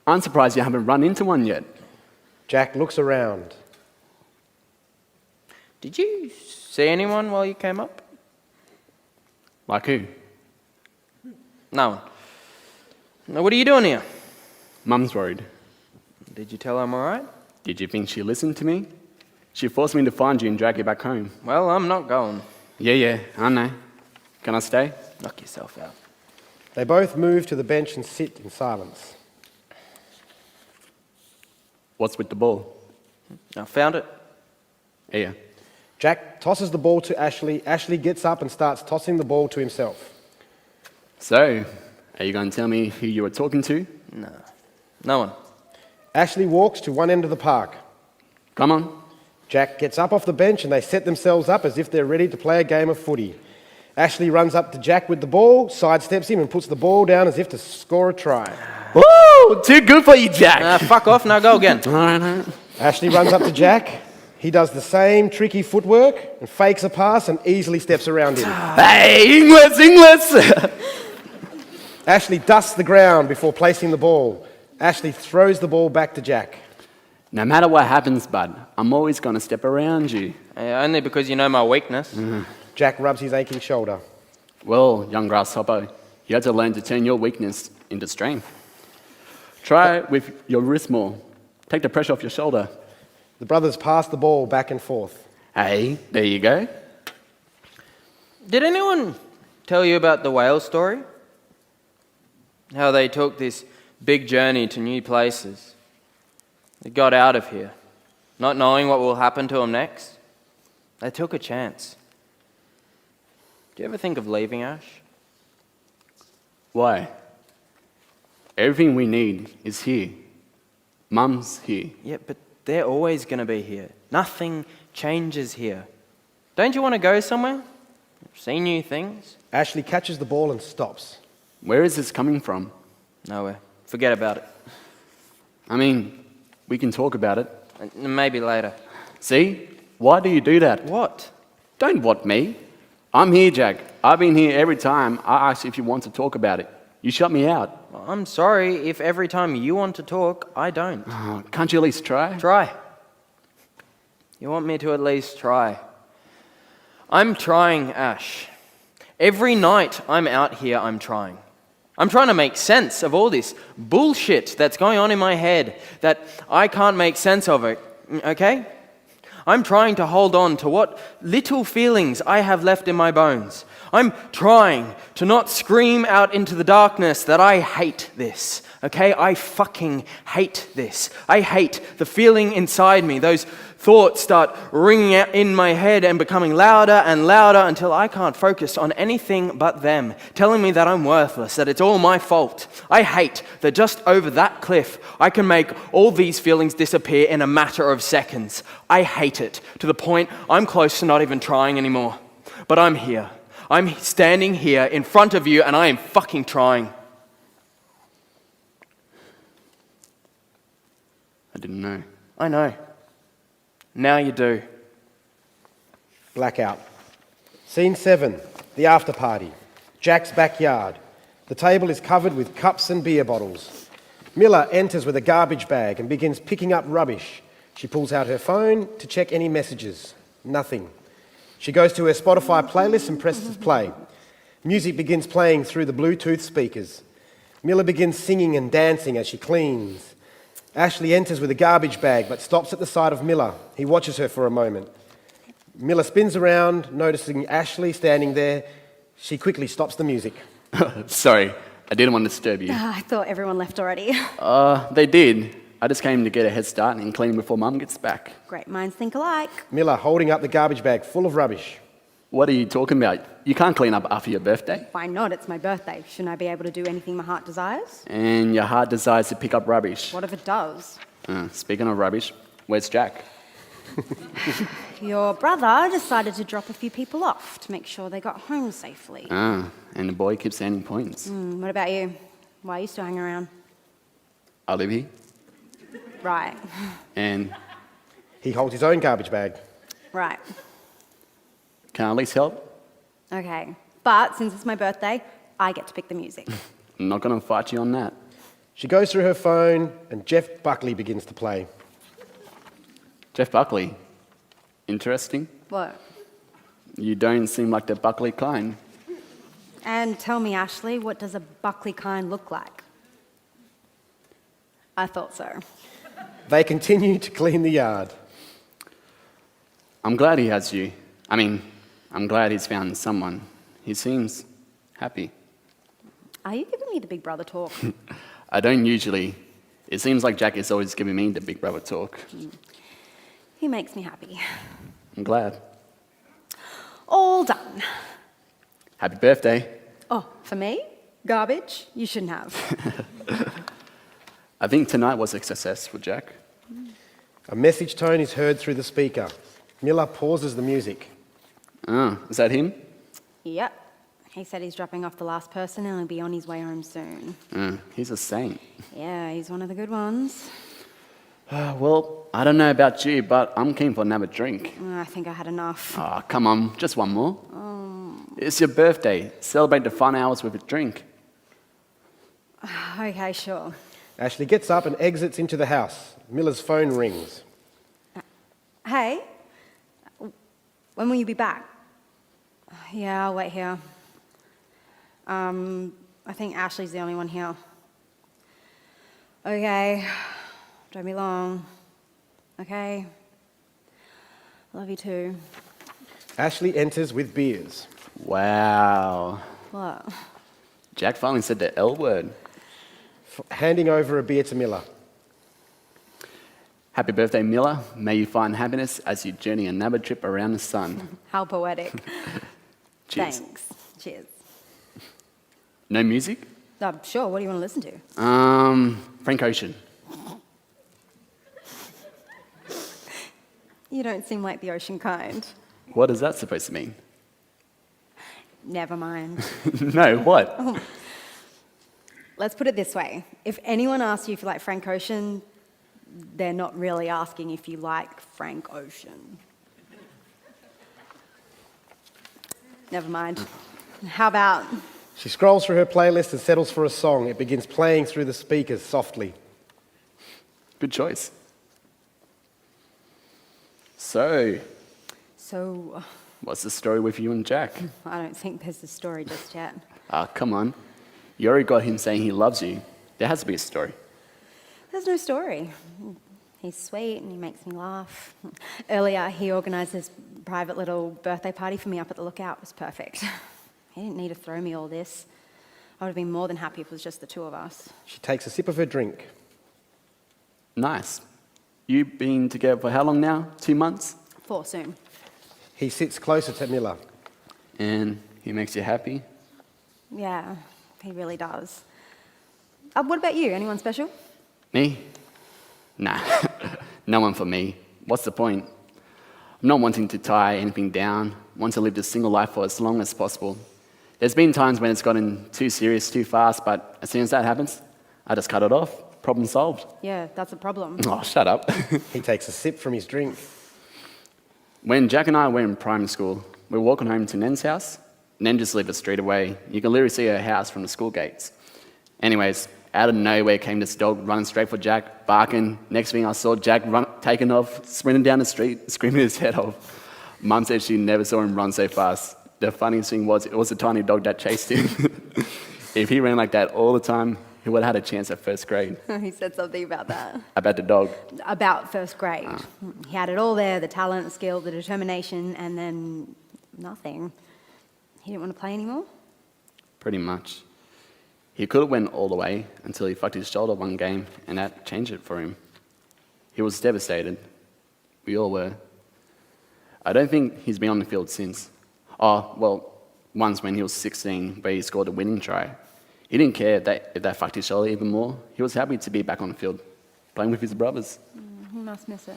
I'm surprised you haven't run into one yet. Jack looks around. Did you see anyone while you came up? Like who? No one. Now, what are you doing here? Mum's worried. Did you tell her I'm alright? Did you think she listened to me? She forced me to find you and drag you back home. Well, I'm not going. Yeah, I know. Can I stay? Knock yourself out. They both move to the bench and sit in silence. What's with the ball? I found it. Here. Jack tosses the ball to Ashley. Ashley gets up and starts tossing the ball to himself. So, are you going to tell me who you were talking to? No. No one. Ashley walks to one end of the park. Come on. Jack gets up off the bench and they set themselves up as if they're ready to play a game of footy. Ashley runs up to Jack with the ball, sidesteps him and puts the ball down as if to score a try. Woo! Too good for you, Jack. Fuck off, now go again. All right. Ashley runs up to Jack. He does the same tricky footwork and fakes a pass and easily steps around him. Hey, English! Ashley dusts the ground before placing the ball. Ashley throws the ball back to Jack. No matter what happens, bud, I'm always going to step around you. Only because you know my weakness. Jack rubs his aching shoulder. Well, young grasshopper, you had to learn to turn your weakness into strength. Try it with your wrist more. Take the pressure off your shoulder. The brothers pass the ball back and forth. Hey, there you go. Did anyone tell you about the whale story? How they took this big journey to new places. They got out of here, not knowing what will happen to them next. They took a chance. Do you ever think of leaving, Ash? Why? Everything we need is here. Mum's here. Yeah, but they're always going to be here. Nothing changes here. Don't you want to go somewhere? See new things? Ashley catches the ball and stops. Where is this coming from? Nowhere. Forget about it. I mean, we can talk about it. Maybe later. See? Why do you do that? What? Don't what me. I'm here, Jack. I've been here every time I asked if you want to talk about it. You shut me out. I'm sorry if every time you want to talk, I don't. Oh, can't you at least try? Try. You want me to at least try? I'm trying, Ash. Every night I'm out here, I'm trying. I'm trying to make sense of all this bullshit that's going on in my head that I can't make sense of it, okay? I'm trying to hold on to what little feelings I have left in my bones. I'm trying to not scream out into the darkness that I hate this, okay? I fucking hate this. I hate the feeling inside me. Those thoughts start ringing out in my head and becoming louder and louder until I can't focus on anything but them, telling me that I'm worthless, that it's all my fault. I hate that just over that cliff, I can make all these feelings disappear in a matter of seconds. I hate it to the point I'm close to not even trying anymore. But I'm here. I'm standing here in front of you and I am fucking trying. I didn't know. I know. Now you do. Blackout. Scene 7, the after party. Jack's backyard. The table is covered with cups and beer bottles. Miller enters with a garbage bag and begins picking up rubbish. She pulls out her phone to check any messages. Nothing. She goes to her Spotify playlist and presses play. Music begins playing through the Bluetooth speakers. Miller begins singing and dancing as she cleans. Ashley enters with a garbage bag but stops at the side of Miller. He watches her for a moment. Miller spins around, noticing Ashley standing there. She quickly stops the music. Sorry, I didn't want to disturb you. I thought everyone left already. They did. I just came to get a head start and clean before Mum gets back. Great minds think alike. Miller holding up the garbage bag full of rubbish. What are you talking about? You can't clean up after your birthday. Why not? It's my birthday. Shouldn't I be able to do anything my heart desires? And your heart desires to pick up rubbish. What if it does? Speaking of rubbish, where's Jack? Your brother decided to drop a few people off to make sure they got home safely. And the boy keeps earning points. What about you? Why are you still hanging around? I live here, Right. and He holds his own garbage bag. Right. can I at least help? Okay. But since it's my birthday, I get to pick the music. I'm not going to fight you on that. She goes through her phone and Jeff Buckley begins to play. Jeff Buckley. Interesting. What? You don't seem like the Buckley kind. And tell me, Ashley, what does a Buckley kind look like? I thought so. They continue to clean the yard. I'm glad he has you. I'm glad he's found someone. He seems happy. Are you giving me the big brother talk? I don't usually. It seems like Jack is always giving me the big brother talk. He makes me happy. I'm glad. All done. Happy birthday. Oh, for me? Garbage? You shouldn't have. I think tonight was a success for Jack. A message tone is heard through the speaker. Miller pauses the music. Is that him? Yep. He said he's dropping off the last person and he'll be on his way home soon. He's a saint. Yeah, he's one of the good ones. Well, I don't know about you, but I'm keen for another drink. I think I had enough. Oh, come on, just one more. It's your birthday. Celebrate the fun hours with a drink. Okay, sure. Ashley gets up and exits into the house. Miller's phone rings. Hey, when will you be back? Yeah, I'll wait here. I think Ashley's the only one here. Okay, don't be long. Okay, love you too. Ashley enters with beers. Wow. What? Jack finally said the L word. Handing over a beer to Miller. Happy birthday, Miller. May you find happiness as you journey another trip around the sun. How poetic. Cheers. Thanks. Cheers. No music? Sure, what do you want to listen to? Frank Ocean. You don't seem like the ocean kind. What is that supposed to mean? Never mind. No, what? Let's put it this way. If anyone asks you if you like Frank Ocean, they're not really asking if you like Frank Ocean. Never mind. How about... She scrolls through her playlist and settles for a song. It begins playing through the speakers softly. Good choice. So, So, what's the story with you and Jack? I don't think there's a story just yet. Come on. You already got him saying he loves you. There has to be a story. There's no story. He's sweet and he makes me laugh. Earlier, he organised this private little birthday party for me up at the Lookout. It was perfect. He didn't need to throw me all this. I would have been more than happy if it was just the two of us. She takes a sip of her drink. Nice. You've been together for how long now? 2 months? 4 soon. He sits closer to Miller. And he makes you happy? Yeah, he really does. What about you? Anyone special? Me? Nah, no one for me. What's the point? I'm not wanting to tie anything down. I want to live this single life for as long as possible. There's been times when it's gotten too serious, too fast, but as soon as that happens, I just cut it off. Problem solved. Yeah, that's a problem. Oh, shut up. He takes a sip from his drink. When Jack and I were in primary school, we were walking home to Nen's house. Nen just lived a street away. You can literally see her house from the school gates. Anyways, out of nowhere came this dog running straight for Jack, barking. Next thing I saw Jack taking off, sprinting down the street, screaming his head off. Mum said she never saw him run so fast. The funniest thing was, it was a tiny dog that chased him. If he ran like that all the time, he would have had a chance at first grade. He said something about that. About the dog. About first grade. He had it all there, the talent, the skill, the determination, and then nothing. He didn't want to play anymore? Pretty much. He could have went all the way until he fucked his shoulder one game, and that changed it for him. He was devastated. We all were. I don't think he's been on the field since. Oh, well, once when he was 16, where he scored a winning try. He didn't care if they fucked each other even more. He was happy to be back on the field, playing with his brothers. He must miss it.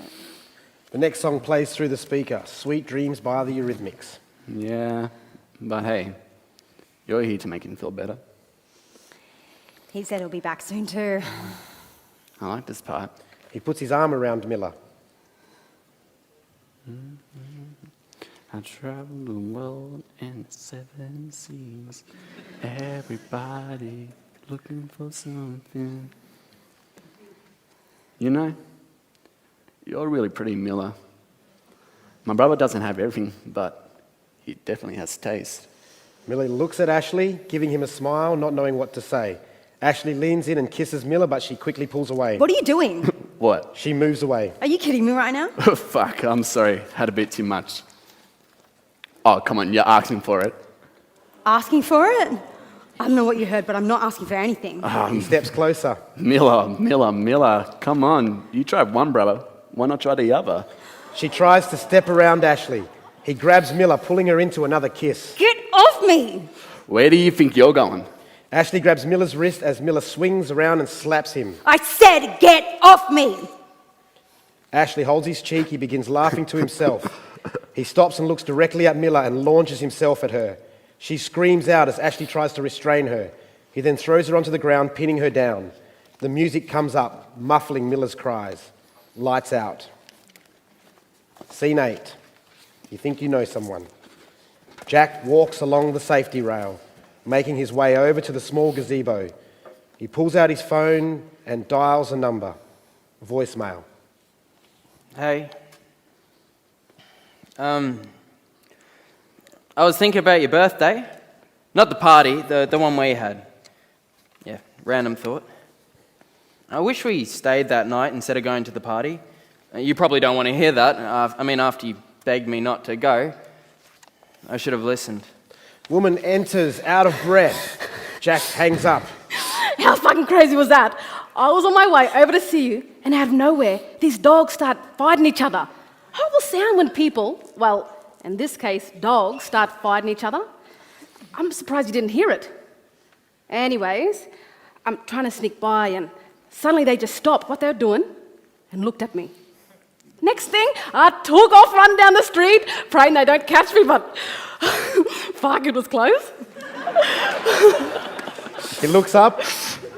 The next song plays through the speaker, Sweet Dreams by the Eurythmics. Yeah, but hey, you're here to make him feel better. He said he'll be back soon too. I like this part. He puts his arm around Miller. I travel the world and the 7 seas. Everybody looking for something. You know, you're really pretty, Miller. My brother doesn't have everything, but he definitely has taste. Miller looks at Ashley, giving him a smile, not knowing what to say. Ashley leans in and kisses Miller, but she quickly pulls away. What are you doing? What? She moves away. Are you kidding me right now? Fuck, I'm sorry. Had a bit too much. Oh, come on, you're asking for it. Asking for it? I don't know what you heard, but I'm not asking for anything. He steps closer. Miller, come on. You tried one, brother. Why not try the other? She tries to step around Ashley. He grabs Miller, pulling her into another kiss. Get off me! Where do you think you're going? Ashley grabs Miller's wrist as Miller swings around and slaps him. I said get off me! Ashley holds his cheek. He begins laughing to himself. He stops and looks directly at Miller and launches himself at her. She screams out as Ashley tries to restrain her. He then throws her onto the ground, pinning her down. The music comes up, muffling Miller's cries. Lights out. Scene 8. You think you know someone. Jack walks along the safety rail, making his way over to the small gazebo. He pulls out his phone and dials a number. Voicemail. Hey. I was thinking about your birthday. Not the party, the one we had. Yeah, random thought. I wish we stayed that night instead of going to the party. You probably don't want to hear that. After you begged me not to go. I should have listened. Woman enters out of breath. Jack hangs up. How fucking crazy was that? I was on my way over to see you, and out of nowhere, these dogs start fighting each other. Horrible sound when people, well, in this case, dogs, start fighting each other. I'm surprised you didn't hear it. Anyways, I'm trying to sneak by, and suddenly they just stopped what they were doing and looked at me. Next thing, I took off, run down the street, praying they don't catch me, but fuck, it was close. He looks up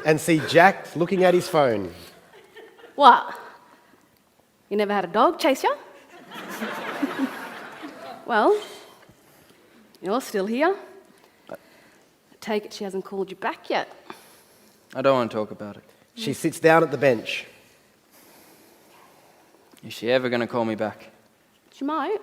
and sees Jack looking at his phone. What? You never had a dog chase you? Well, you're still here. I take it she hasn't called you back yet. I don't want to talk about it. She sits down at the bench. Is she ever going to call me back? She might.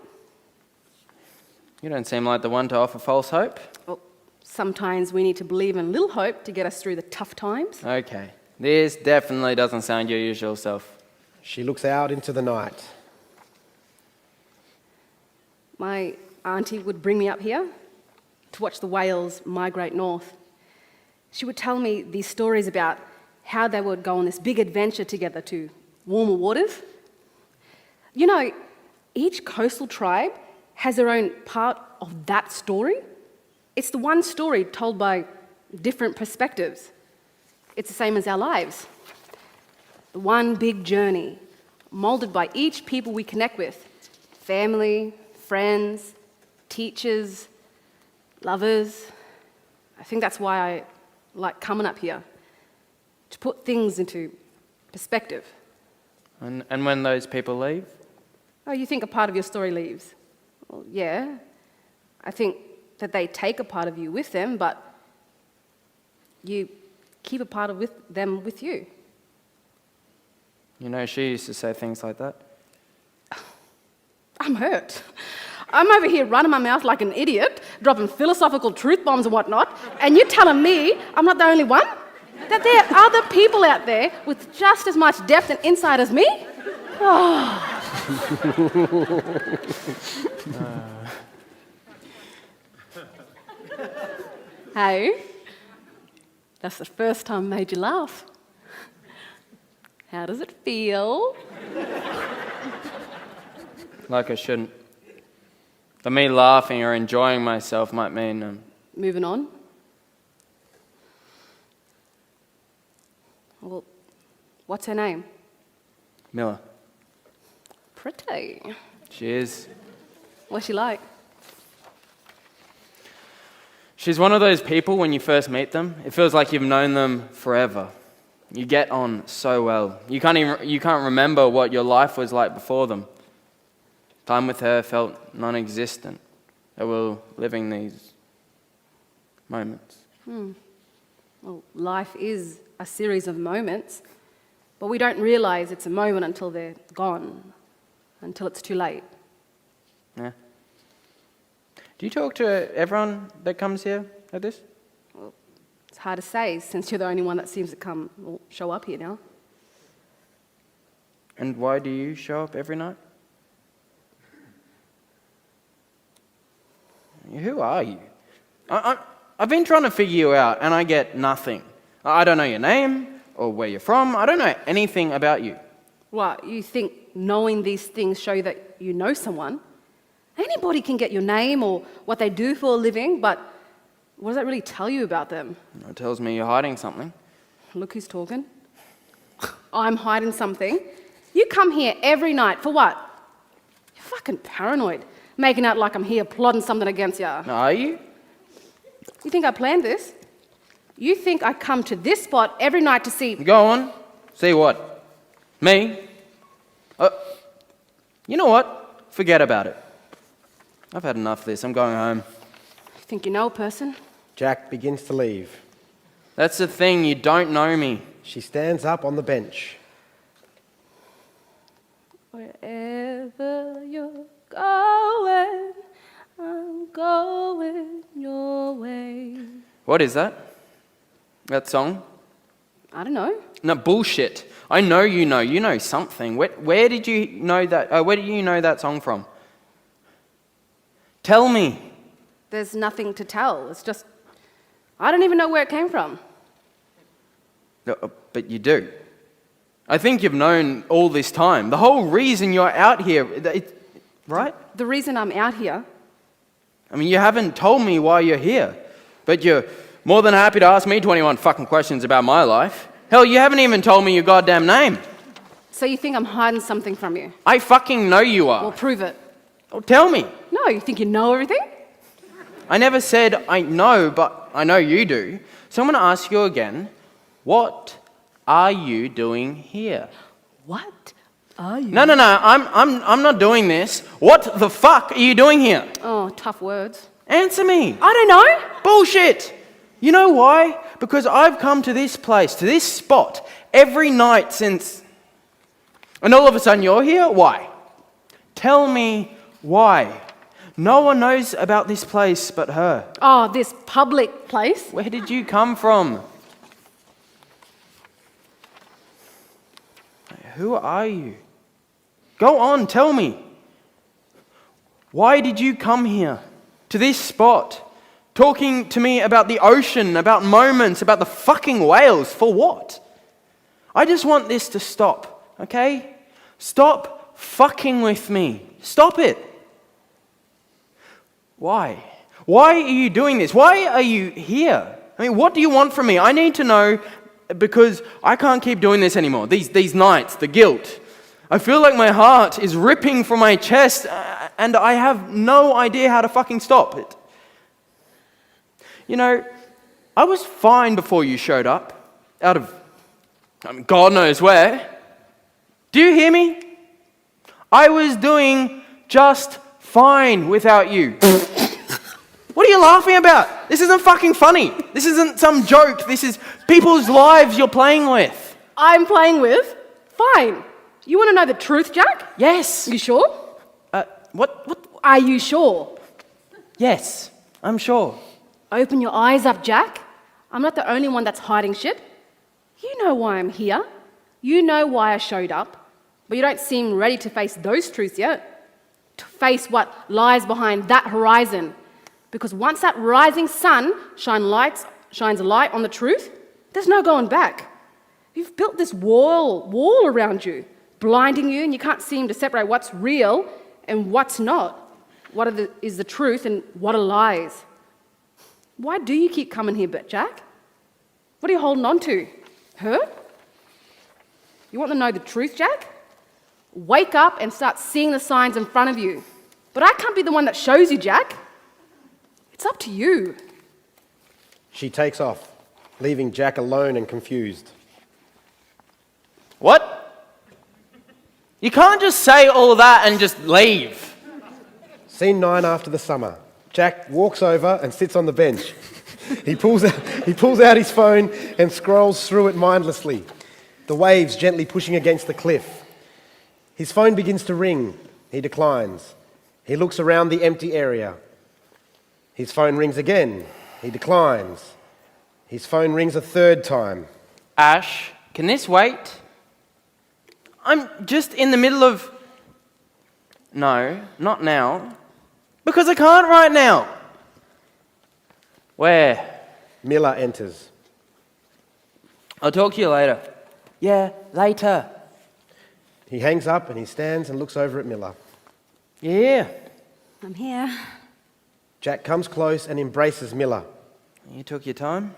You don't seem like the one to offer false hope. Well, sometimes we need to believe in little hope to get us through the tough times. Okay. This definitely doesn't sound your usual self. She looks out into the night. My auntie would bring me up here to watch the whales migrate north. She would tell me these stories about how they would go on this big adventure together to warmer waters. You know, each coastal tribe has their own part of that story. It's the one story told by different perspectives. It's the same as our lives. The one big journey, molded by each people we connect with. Family, friends, teachers, lovers. I think that's why I like coming up here, to put things into perspective. And when those people leave? Oh, you think a part of your story leaves? Well, yeah. I think that they take a part of you with them, but you keep a part of them with you. You know, she used to say things like that. I'm hurt. I'm over here running my mouth like an idiot, dropping philosophical truth bombs and whatnot, and you're telling me I'm not the only one? That there are other people out there with just as much depth and insight as me? Oh. Hey, that's the first time I made you laugh. How does it feel? Like I shouldn't. But me laughing or enjoying myself might mean... Moving on. Well, what's her name? Miller. Pretty. She is. What's she like? She's one of those people when you first meet them, it feels like you've known them forever. You get on so well. You can't remember what your life was like before them. Time with her felt non-existent. They were living these moments. Well, life is a series of moments, but we don't realize it's a moment until they're gone, until it's too late. Yeah. Do you talk to everyone that comes here at this? Well, it's hard to say since you're the only one that seems to come or show up here now. And why do you show up every night? Who are you? I've been trying to figure you out and I get nothing. I don't know your name or where you're from. I don't know anything about you. What, you think knowing these things show that you know someone? Anybody can get your name or what they do for a living, but what does that really tell you about them? It tells me you're hiding something. Look who's talking. I'm hiding something. You come here every night for what? You're fucking paranoid, making out like I'm here plotting something against you. Are you? You think I planned this? You think I come to this spot every night to see... Go on. See what? Me? You know what? Forget about it. I've had enough of this. I'm going home. You think you know a person? Jack begins to leave. That's the thing. You don't know me. She stands up on the bench. Wherever you're going, I'm going your way. What is that? That song? I don't know. No, bullshit. I know you know. You know something. Where did you know that? Where did you know that song from? Tell me. There's nothing to tell. It's just, I don't even know where it came from. No, but you do. I think you've known all this time. The whole reason you're out here, right? The reason I'm out here, I mean, you haven't told me why you're here, but you're more than happy to ask me 21 fucking questions about my life. Hell, you haven't even told me your goddamn name. so you think I'm hiding something from you? I fucking know you are. Well, prove it. Oh, tell me. No, you think you know everything? I never said I know, but I know you do. So I'm going to ask you again, what are you doing here? What are you? No, I'm not doing this. What the fuck are you doing here? Oh, tough words. Answer me. I don't know. Bullshit. You know why? Because I've come to this place, to this spot, every night since... And all of a sudden you're here? Why? Tell me why. No one knows about this place but her. Oh, this public place? Where did you come from? Who are you? Go on, tell me. Why did you come here, to this spot, talking to me about the ocean, about moments, about the fucking whales? For what? I just want this to stop, okay? Stop fucking with me. Stop it. Why? Why are you doing this? Why are you here? I mean, what do you want from me? I need to know, because I can't keep doing this anymore. These nights, the guilt. I feel like my heart is ripping from my chest and I have no idea how to fucking stop it. You know, I was fine before you showed up, out of, God knows where. Do you hear me? I was doing just fine without you. What are you laughing about? This isn't fucking funny. This isn't some joke. This is people's lives you're playing with. I'm playing with? Fine. You want to know the truth, Jack? Yes. You sure? What? Are you sure? Yes, I'm sure. Open your eyes up, Jack. I'm not the only one that's hiding shit. You know why I'm here. You know why I showed up. But you don't seem ready to face those truths yet. To face what lies behind that horizon. Because once that rising sun shines a light on the truth, there's no going back. You've built this wall around you, blinding you, and you can't seem to separate what's real and what's not. is the truth and what are lies. Why do you keep coming here, Jack? What are you holding on to? Her? You want to know the truth, Jack? Wake up and start seeing the signs in front of you. But I can't be the one that shows you, Jack. It's up to you. She takes off, leaving Jack alone and confused. What? You can't just say all that and just leave. Scene 9 after the summer. Jack walks over and sits on the bench. He pulls out his phone and scrolls through it mindlessly, the waves gently pushing against the cliff. His phone begins to ring. He declines. He looks around the empty area. His phone rings again. He declines. His phone rings a third time. Ash, can this wait? I'm just in the middle of... No, not now. Because I can't right now. Where? Miller enters. I'll talk to you later. Yeah, later. He hangs up and he stands and looks over at Miller. Yeah. I'm here. Jack comes close and embraces Miller. You took your time?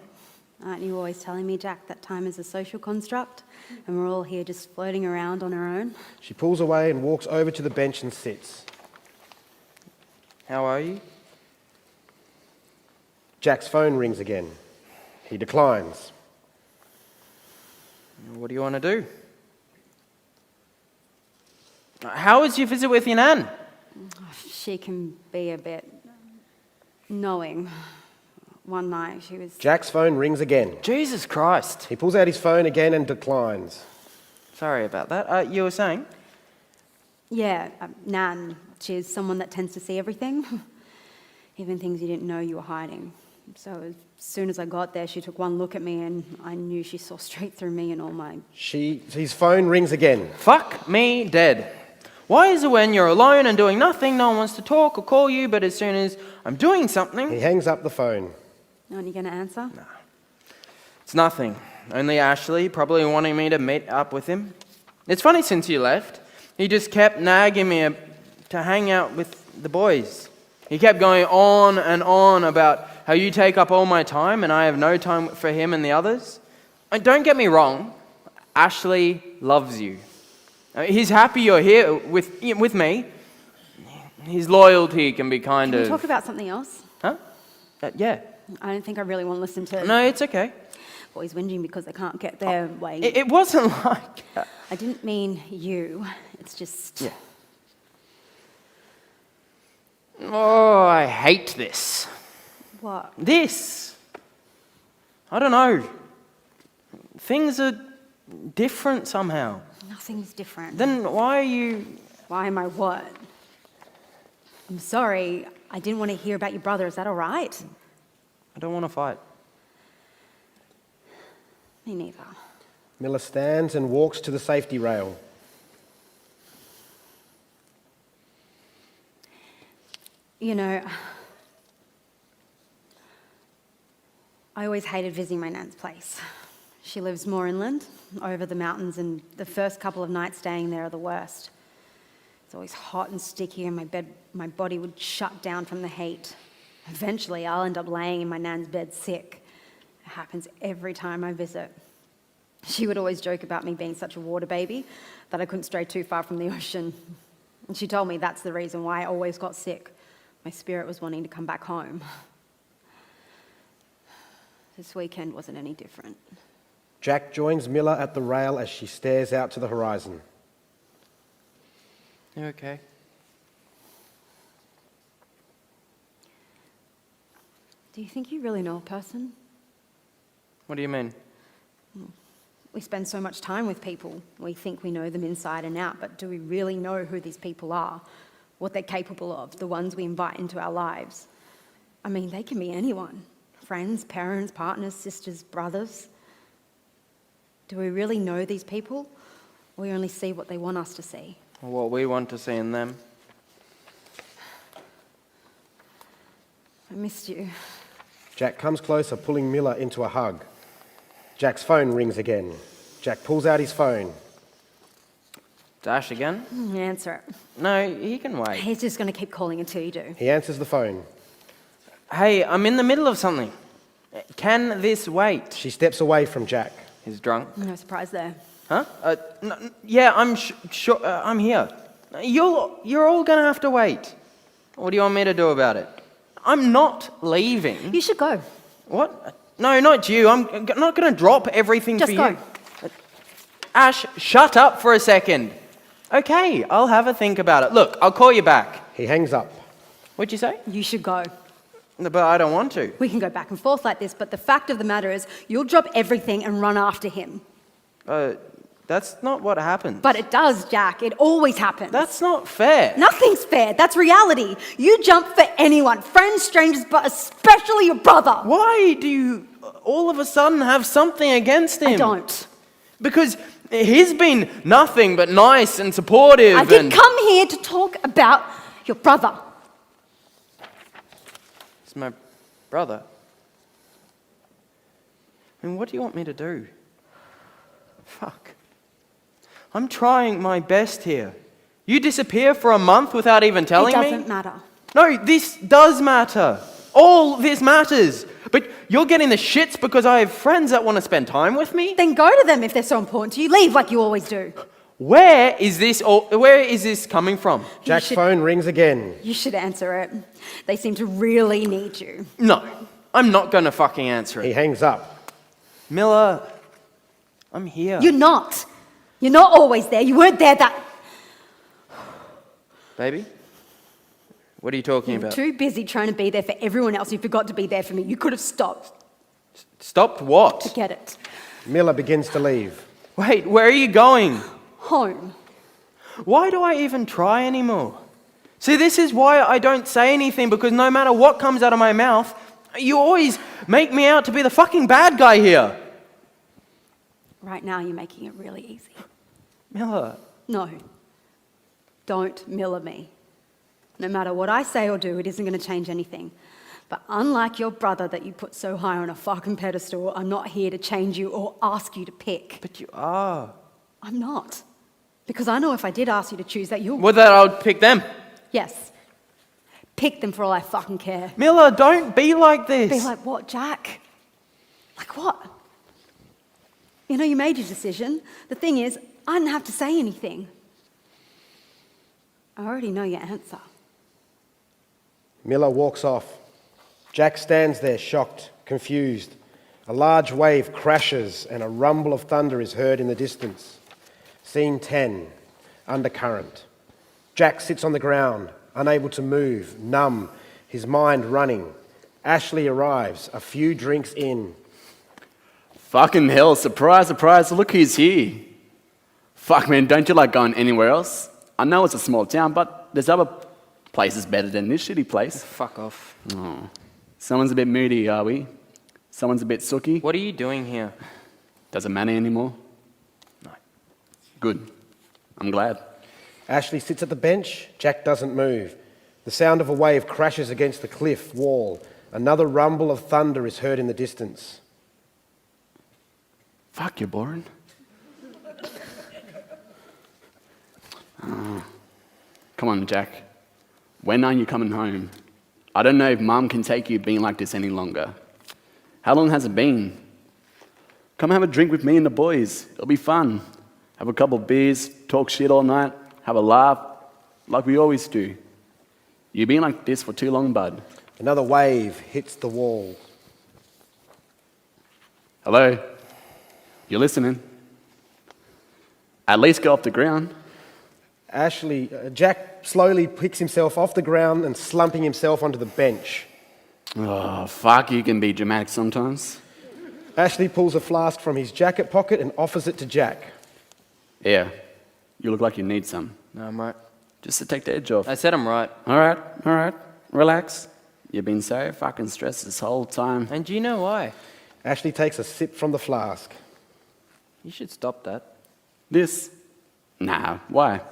Aren't you always telling me, Jack, that time is a social construct and we're all here just floating around on our own? She pulls away and walks over to the bench and sits. How are you? Jack's phone rings again. He declines. What do you want to do? How was your visit with your nan? She can be a bit knowing. One night she was... Jack's phone rings again. Jesus Christ. He pulls out his phone again and declines. Sorry about that. You were saying? Yeah, Nan. She's someone that tends to see everything, even things you didn't know you were hiding. So as soon as I got there, she took one look at me and I knew she saw straight through me and all my... His phone rings again. Fuck me dead. Why is it when you're alone and doing nothing, no one wants to talk or call you, but as soon as I'm doing something... He hangs up the phone. Aren't you going to answer? No. It's nothing. Only Ashley probably wanting me to meet up with him. It's funny since you left. He just kept nagging me to hang out with the boys. He kept going on and on about how you take up all my time and I have no time for him and the others. And don't get me wrong, Ashley loves you. He's happy you're here with me. His loyalty can be kind Can of... we talk about something else? Huh? Yeah. I don't think I really want to listen to... No, it's okay. boys whinging because they can't get their way. It wasn't like that. I didn't mean you. It's just... Yeah. Oh, I hate this. What? This. I don't know. Things are different somehow. Nothing's different. Then why are you... Why am I what? I'm sorry. I didn't want to hear about your brother. Is that all right? I don't want to fight. Me neither. Miller stands and walks to the safety rail. You know, I always hated visiting my nan's place. She lives more inland, over the mountains, and the first couple of nights staying there are the worst. It's always hot and sticky, and my body would shut down from the heat. Eventually, I'll end up laying in my nan's bed sick. It happens every time I visit. She would always joke about me being such a water baby that I couldn't stray too far from the ocean. And she told me that's the reason why I always got sick. My spirit was wanting to come back home. This weekend wasn't any different. Jack joins Miller at the rail as she stares out to the horizon. You okay? Do you think you really know a person? What do you mean? We spend so much time with people. We think we know them inside and out, but do we really know who these people are? What they're capable of, the ones we invite into our lives? I mean, they can be anyone. Friends, parents, partners, sisters, brothers. Do we really know these people? Or we only see what they want us to see? What we want to see in them. I missed you. Jack comes closer, pulling Miller into a hug. Jack's phone rings again. Jack pulls out his phone. Dash again? Answer it. No, he can wait. He's just going to keep calling until you do. He answers the phone. Hey, I'm in the middle of something. Can this wait? She steps away from Jack. He's drunk. No surprise there. Huh? Yeah, I'm sure. I'm here. You're all gonna have to wait. What do you want me to do about it? I'm not leaving. You should go. What? No, not you. I'm not gonna drop everything Just for go. you. Ash, shut up for a second. Okay, I'll have a think about it. Look, I'll call you back. He hangs up. What'd you say? You should go. But I don't want to. We can go back and forth like this, but the fact of the matter is you'll drop everything and run after him. That's not what happens. But it does, Jack. It always happens. That's not fair. Nothing's fair. That's reality. You jump for anyone, friends, strangers, but especially your brother. Why do you all of a sudden have something against him? I don't. Because he's been nothing but nice and supportive. I did come here to talk about your brother. It's my brother. I mean, what do you want me to do? Fuck. I'm trying my best here. You disappear for a month without even telling me? It doesn't matter. No, this does matter. All this matters. But you're getting the shits because I have friends that want to spend time with me? Then go to them if they're so important to you. Leave like you always do. Where is this coming from? Jack's should- phone rings again. You should answer it. They seem to really need you. No, I'm not going to fucking answer He it. hangs up. Miller, I'm here. You're not. You're not always there. You weren't there that... Baby? What are you talking about? Too busy trying to be there for everyone else. You forgot to be there for me. You could have stopped. Stopped what? Forget it. Miller begins to leave. Wait, where are you going? Home. Why do I even try anymore? See, this is why I don't say anything, because no matter what comes out of my mouth, you always make me out to be the fucking bad guy here. Right now, you're making it really easy. Miller. No. Don't Miller me. No matter what I say or do, it isn't going to change anything. But unlike your brother that you put so high on a fucking pedestal, I'm not here to change you or ask you to pick. But you are. I'm not. Because I know if I did ask you to choose that, you'll... Well, that I would pick them. Yes. Pick them for all I fucking care. Miller, don't be like this. Be like what, Jack? Like what? You know, you made your decision. The thing is, I didn't have to say anything. I already know your answer. Miller walks off. Jack stands there, shocked, confused. A large wave crashes and a rumble of thunder is heard in the distance. Scene 10, undercurrent. Jack sits on the ground, unable to move, numb, his mind running. Ashley arrives, a few drinks in. Fucking hell, surprise, surprise, look who's here. Fuck, man, don't you like going anywhere else? I know it's a small town, but there's other places better than this shitty place. Fuck off. Oh. Someone's a bit moody, are we? Someone's a bit sooky? What are you doing here? Doesn't matter anymore? No. Good. I'm glad. Ashley sits at the bench. Jack doesn't move. The sound of a wave crashes against the cliff wall. Another rumble of thunder is heard in the distance. Fuck, you're boring. Come on, Jack. When are you coming home? I don't know if Mum can take you being like this any longer. How long has it been? Come have a drink with me and the boys. It'll be fun. Have a couple of beers, talk shit all night, have a laugh, like we always do. You've been like this for too long, bud. Another wave hits the wall. Hello? You listening? At least get off the ground. Jack slowly picks himself off the ground and slumping himself onto the bench. Oh, fuck, you can be dramatic sometimes. Ashley pulls a flask from his jacket pocket and offers it to Jack. Yeah, you look like you need some. No, I'm right. Just to take the edge off. I said I'm right. All right, relax. You've been so fucking stressed this whole time. And do you know why? Ashley takes a sip from the flask. You should stop that. This? Nah, why?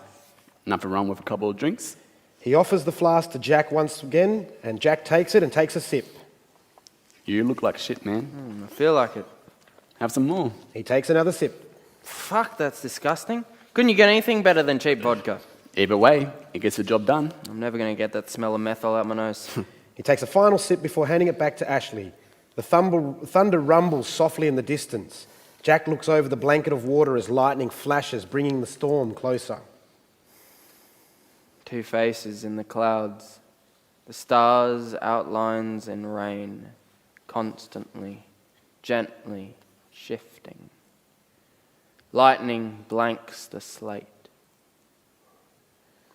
Nothing wrong with a couple of drinks. He offers the flask to Jack once again, and Jack takes it and takes a sip. You look like shit, man. I feel like it. Have some more. He takes another sip. Fuck, that's disgusting. Couldn't you get anything better than cheap vodka? Either way, it gets the job done. I'm never going to get that smell of methyl out my nose. He takes a final sip before handing it back to Ashley. The thunder rumbles softly in the distance. Jack looks over the blanket of water as lightning flashes, bringing the storm closer. Two faces in the clouds. The stars, outlines in rain, constantly, gently shifting. Lightning blanks the slate.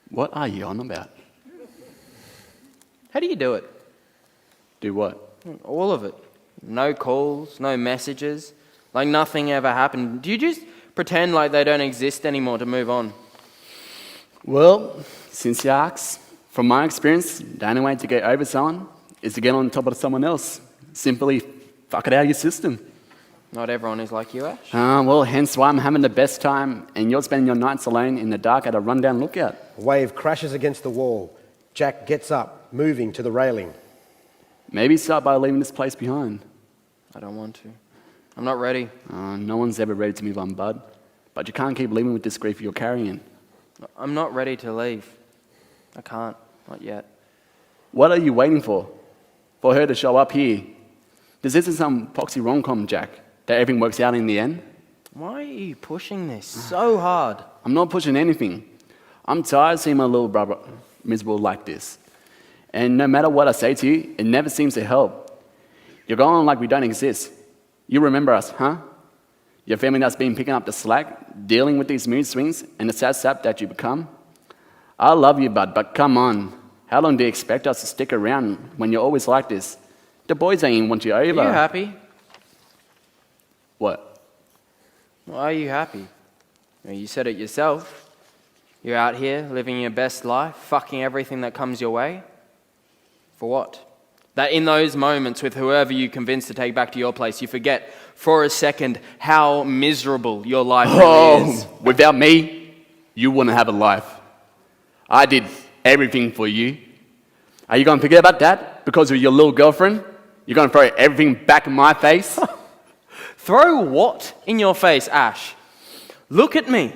What are you on about? How do you do it? Do what? All of it. No calls, no messages, like nothing ever happened. Do you just pretend like they don't exist anymore to move on? Well, since you ask, from my experience, the only way to get over someone is to get on top of someone else. Simply fuck it out of your system. Not everyone is like you, Ash. Well, hence why I'm having the best time and you're spending your nights alone in the dark at a rundown lookout. A wave crashes against the wall. Jack gets up, moving to the railing. Maybe start by leaving this place behind. I don't want to. I'm not ready. No one's ever ready to move on, bud. But you can't keep living with this grief you're carrying. I'm not ready to leave. I can't. Not yet. What are you waiting for? For her to show up here? This isn't some poxy rom-com, Jack, that everything works out in the end. Why are you pushing this so hard? I'm not pushing anything. I'm tired of seeing my little brother miserable like this. And no matter what I say to you, it never seems to help. You're going on like we don't exist. You remember us, huh? Your family that's been picking up the slack, dealing with these mood swings and the sad sap that you become. I love you, bud, but come on. How long do you expect us to stick around when you're always like this? The boys ain't even want you over. Are you happy? What? Why are you happy? You said it yourself. You're out here living your best life, fucking everything that comes your way. For what? That in those moments with whoever you convince to take back to your place, you forget for a second how miserable your life really is. Without me, you wouldn't have a life. I did everything for you. Are you going to forget about that because of your little girlfriend? You're going to throw everything back in my face? Throw what in your face, Ash? Look at me.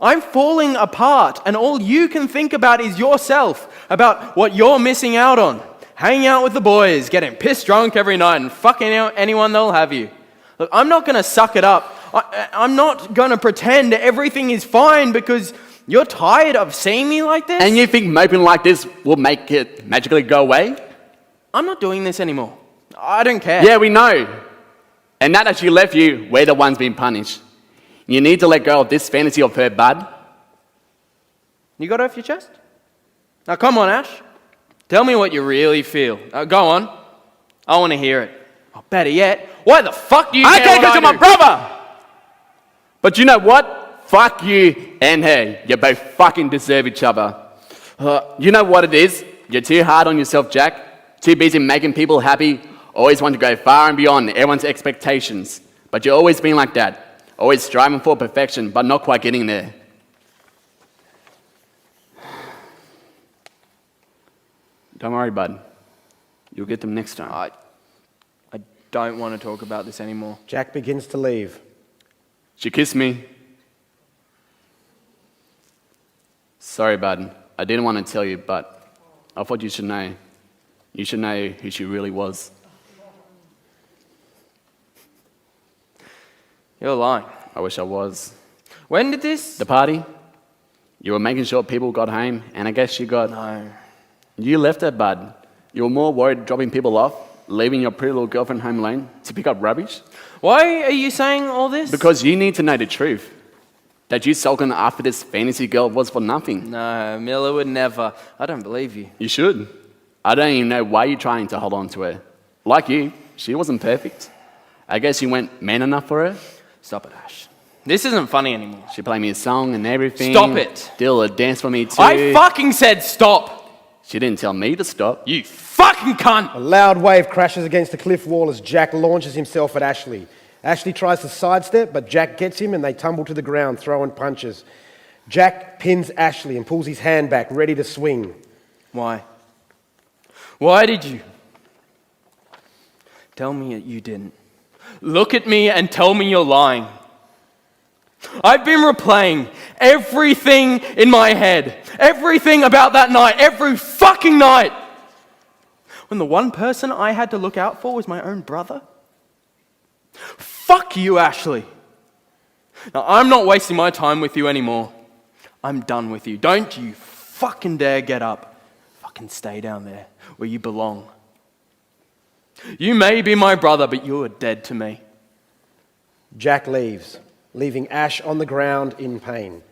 I'm falling apart, and all you can think about is yourself, about what you're missing out on. Hanging out with the boys, getting pissed drunk every night, and fucking anyone that'll have you. Look, I'm not going to suck it up. I'm not going to pretend everything is fine because you're tired of seeing me like this? And you think moping like this will make it magically go away? I'm not doing this anymore. I don't care. Yeah, we know. And now that she left you, we're the ones being punished. You need to let go of this fantasy of her, bud. You got it off your chest? Now come on, Ash. Tell me what you really feel. Go on. I want to hear it. Or better yet, why the fuck do you care Okay, what because I you're my do? brother! But you know what? Fuck you and her. You both fucking deserve each other. You know what it is? You're too hard on yourself, Jack. Too busy making people happy. Always want to go far and beyond everyone's expectations. But you've always been like that. Always striving for perfection, but not quite getting there. Don't worry, bud. You'll get them next time. I don't want to talk about this anymore. Jack begins to leave. She kissed me. Sorry, bud. I didn't want to tell you, but I thought you should know. You should know who she really was. You're lying. I wish I was. When did this? The party? You were making sure people got home, and I guess you got... No. You left her, bud. You were more worried dropping people off, leaving your pretty little girlfriend home alone to pick up rubbish. Why are you saying all this? Because you need to know the truth. That you sulking after this fantasy girl was for nothing. No, Miller would never. I don't believe you. You should. I don't even know why you're trying to hold on to her. Like you, she wasn't perfect. I guess you weren't man enough for her. Stop it, Ash. This isn't funny anymore. She played me a song and everything. Stop it. Did a dance for me too. I fucking said stop. She didn't tell me to stop. You fucking cunt. A loud wave crashes against the cliff wall as Jack launches himself at Ashley. Ashley tries to sidestep, but Jack gets him and they tumble to the ground, throwing punches. Jack pins Ashley and pulls his hand back, ready to swing. Why? Why did you? Tell me that you didn't. Look at me and tell me you're lying. I've been replaying Everything in my head. Everything about that night. Every fucking night. When the one person I had to look out for was my own brother? Fuck you, Ashley. Now, I'm not wasting my time with you anymore. I'm done with you. Don't you fucking dare get up. Fucking stay down there where you belong. You may be my brother, but you're dead to me. Jack leaves, leaving Ash on the ground in pain.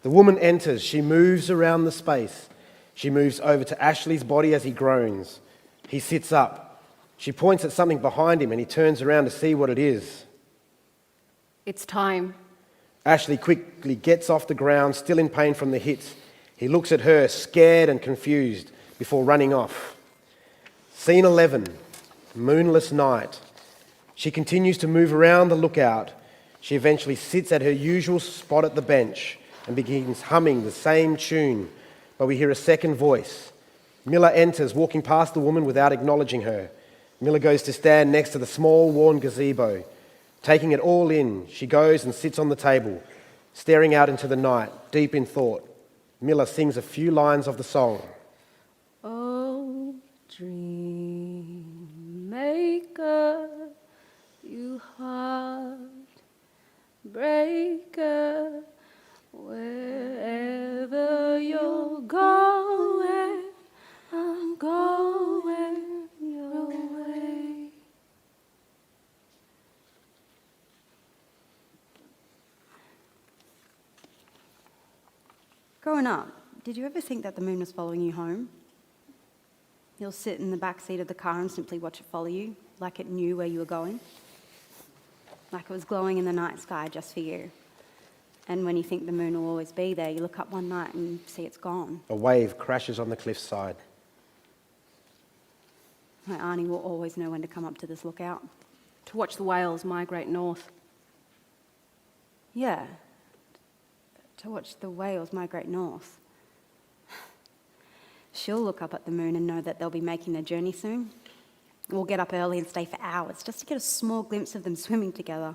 The woman enters. She moves around the space. She moves over to Ashley's body as he groans. He sits up. She points at something behind him and he turns around to see what it is. It's time. Ashley quickly gets off the ground, still in pain from the hits. He looks at her, scared and confused, before running off. Scene 11, moonless night. She continues to move around the lookout. She eventually sits at her usual spot at the bench and begins humming the same tune, but we hear a second voice. Miller enters, walking past the woman without acknowledging her. Miller goes to stand next to the small, worn gazebo. Taking it all in, she goes and sits on the table, staring out into the night, deep in thought. Miller sings a few lines of the song. Oh, dream maker, you heartbreaker, wherever you're going, I'm going your way. Growing up, did you ever think that the moon was following you home? You'll sit in the back seat of the car and simply watch it follow you, like it knew where you were going. Like it was glowing in the night sky just for you. And when you think the moon will always be there, you look up one night and see it's gone. A wave crashes on the cliffside. My auntie will always know when to come up to this lookout. To watch the whales migrate north. Yeah, to watch the whales migrate north. She'll look up at the moon and know that they'll be making their journey soon. We'll get up early and stay for hours just to get a small glimpse of them swimming together.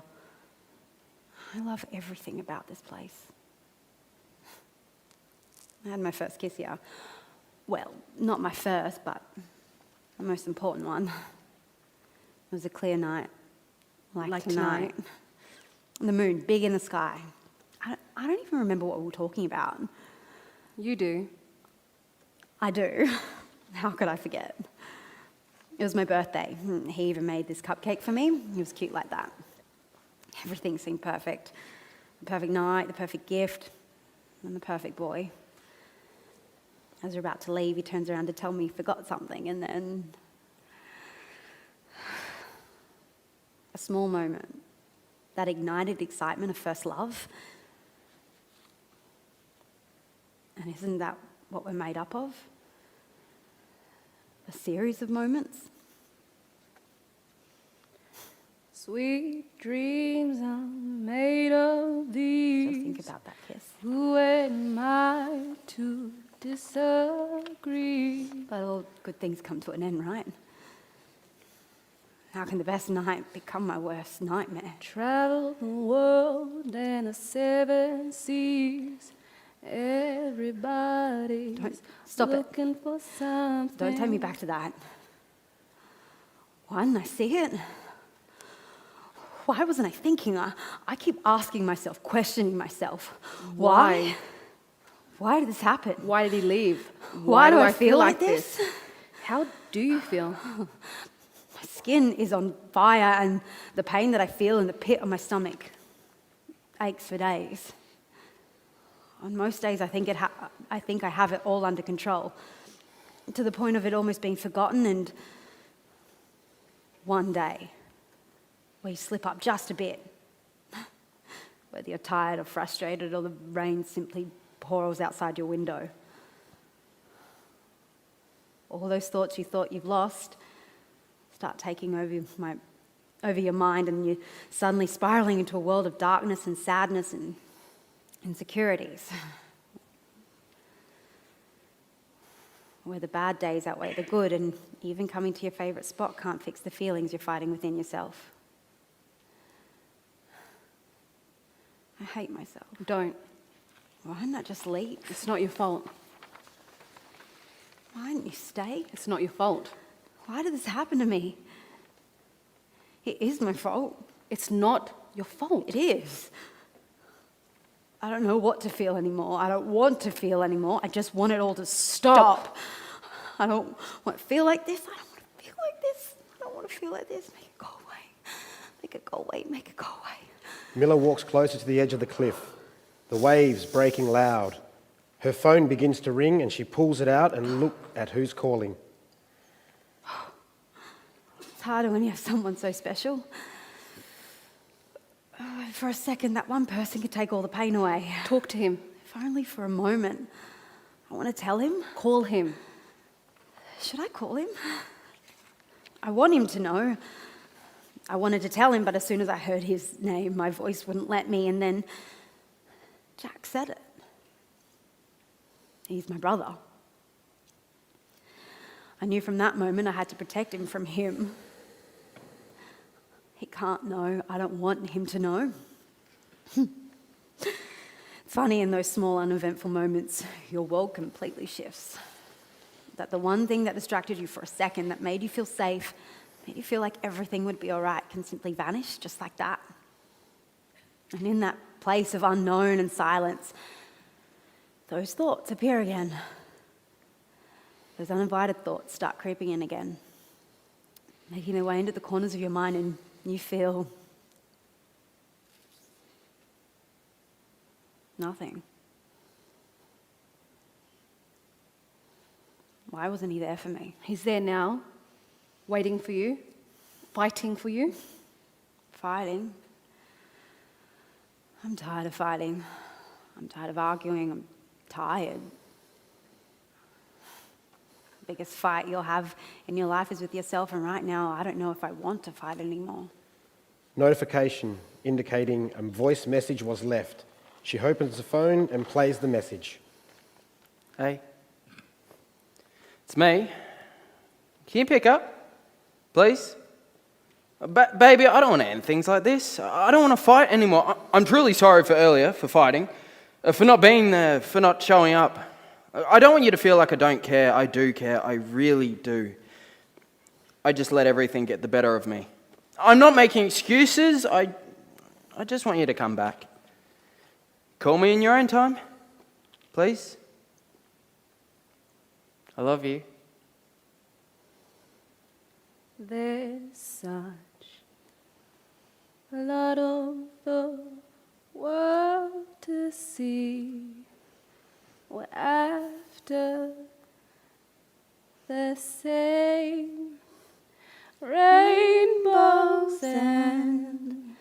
I love everything about this place. I had my first kiss here. Well, not my first, but the most important one. It was a clear night, like tonight. The moon, big in the sky. I don't even remember what we were talking about. You do. I do. How could I forget? It was my birthday. He even made this cupcake for me. He was cute like that. Everything seemed perfect. The perfect night, the perfect gift, and the perfect boy. As we're about to leave, he turns around to tell me he forgot something, and then a small moment that ignited excitement of first love. And isn't that what we're made up of? A series of moments. Sweet dreams are made of these. So think about that kiss. Who am I to disagree? But all good things come to an end, right? How can the best night become my worst nightmare? Travel the world and the 7 seas. Everybody's Stop it. looking for something. Don't take me back to that. One, I see it. Why wasn't I thinking? I keep asking myself, questioning myself. Why? Why did this happen? Why did he leave? Why do I feel like this? How do you feel? My skin is on fire and the pain that I feel in the pit of my stomach aches for days. On most days, I think I have it all under control, to the point of it almost being forgotten, and one day, where you slip up just a bit, whether you're tired or frustrated or the rain simply pours outside your window. All those thoughts you thought you've lost start taking over your mind, and you're suddenly spiraling into a world of darkness and sadness and insecurities, where the bad days outweigh the good, and even coming to your favourite spot can't fix the feelings you're fighting within yourself. I hate myself. Don't. Why didn't I just leave? It's not your fault. Why didn't you stay? It's not your fault. Why did this happen to me? It is my fault. It's not your fault. It is. I don't know what to feel anymore. I don't want to feel anymore. I just want it all to stop. I don't want to feel like this. I don't want to feel like this. I don't want to feel like this. Make it go away. Make it go away. Make it go away. Miller walks closer to the edge of the cliff, the waves breaking loud. Her phone begins to ring and she pulls it out and looks at who's calling. It's harder when you have someone so special. For a second, that one person could take all the pain away. Talk to him. If only for a moment. I want to tell him. Call him. Should I call him? I want him to know. I wanted to tell him, but as soon as I heard his name, my voice wouldn't let me, and then Jack said it. He's my brother. I knew from that moment I had to protect him from him. He can't know. I don't want him to know. Funny, in those small, uneventful moments, your world completely shifts. That the one thing that distracted you for a second, that made you feel safe, made you feel like everything would be all right, can simply vanish just like that. And in that place of unknown and silence, those thoughts appear again. Those uninvited thoughts start creeping in again, making their way into the corners of your mind, and you feel nothing. Why wasn't he there for me? He's there now, waiting for you, fighting for you. Fighting? I'm tired of fighting. I'm tired of arguing. I'm tired. The biggest fight you'll have in your life is with yourself, and right now I don't know if I want to fight anymore. Notification indicating a voice message was left. She opens the phone and plays the message. Hey. It's me. Can you pick up, please? Baby, I don't want to end things like this. I don't want to fight anymore. I'm truly sorry for earlier, for fighting, for not being there, for not showing up. I don't want you to feel like I don't care. I do care. I really do. I just let everything get the better of me. I'm not making excuses. I just want you to come back. Call me in your own time, please. I love you. There's such a lot of the world to see. We're after the same rainbows and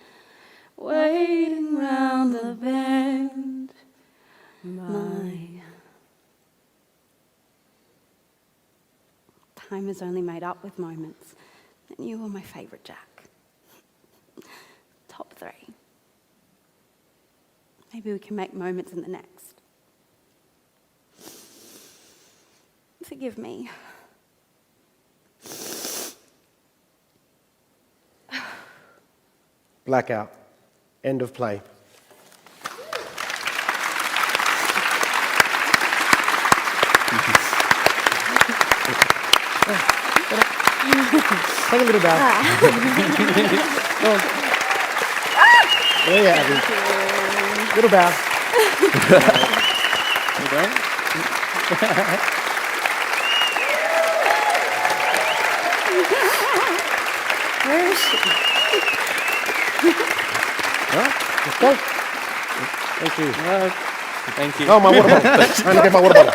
waiting round the bend. My time is only made up with moments, and you were my favourite, Jack. Top 3. Maybe we can make moments in the next. Forgive me. Blackout. End of play. Take a little bow. Go on. There you have it. Little bow. Where is she? Well, let's go. Thank you. Thank you. Oh, my water bottle. Trying to get my water bottle.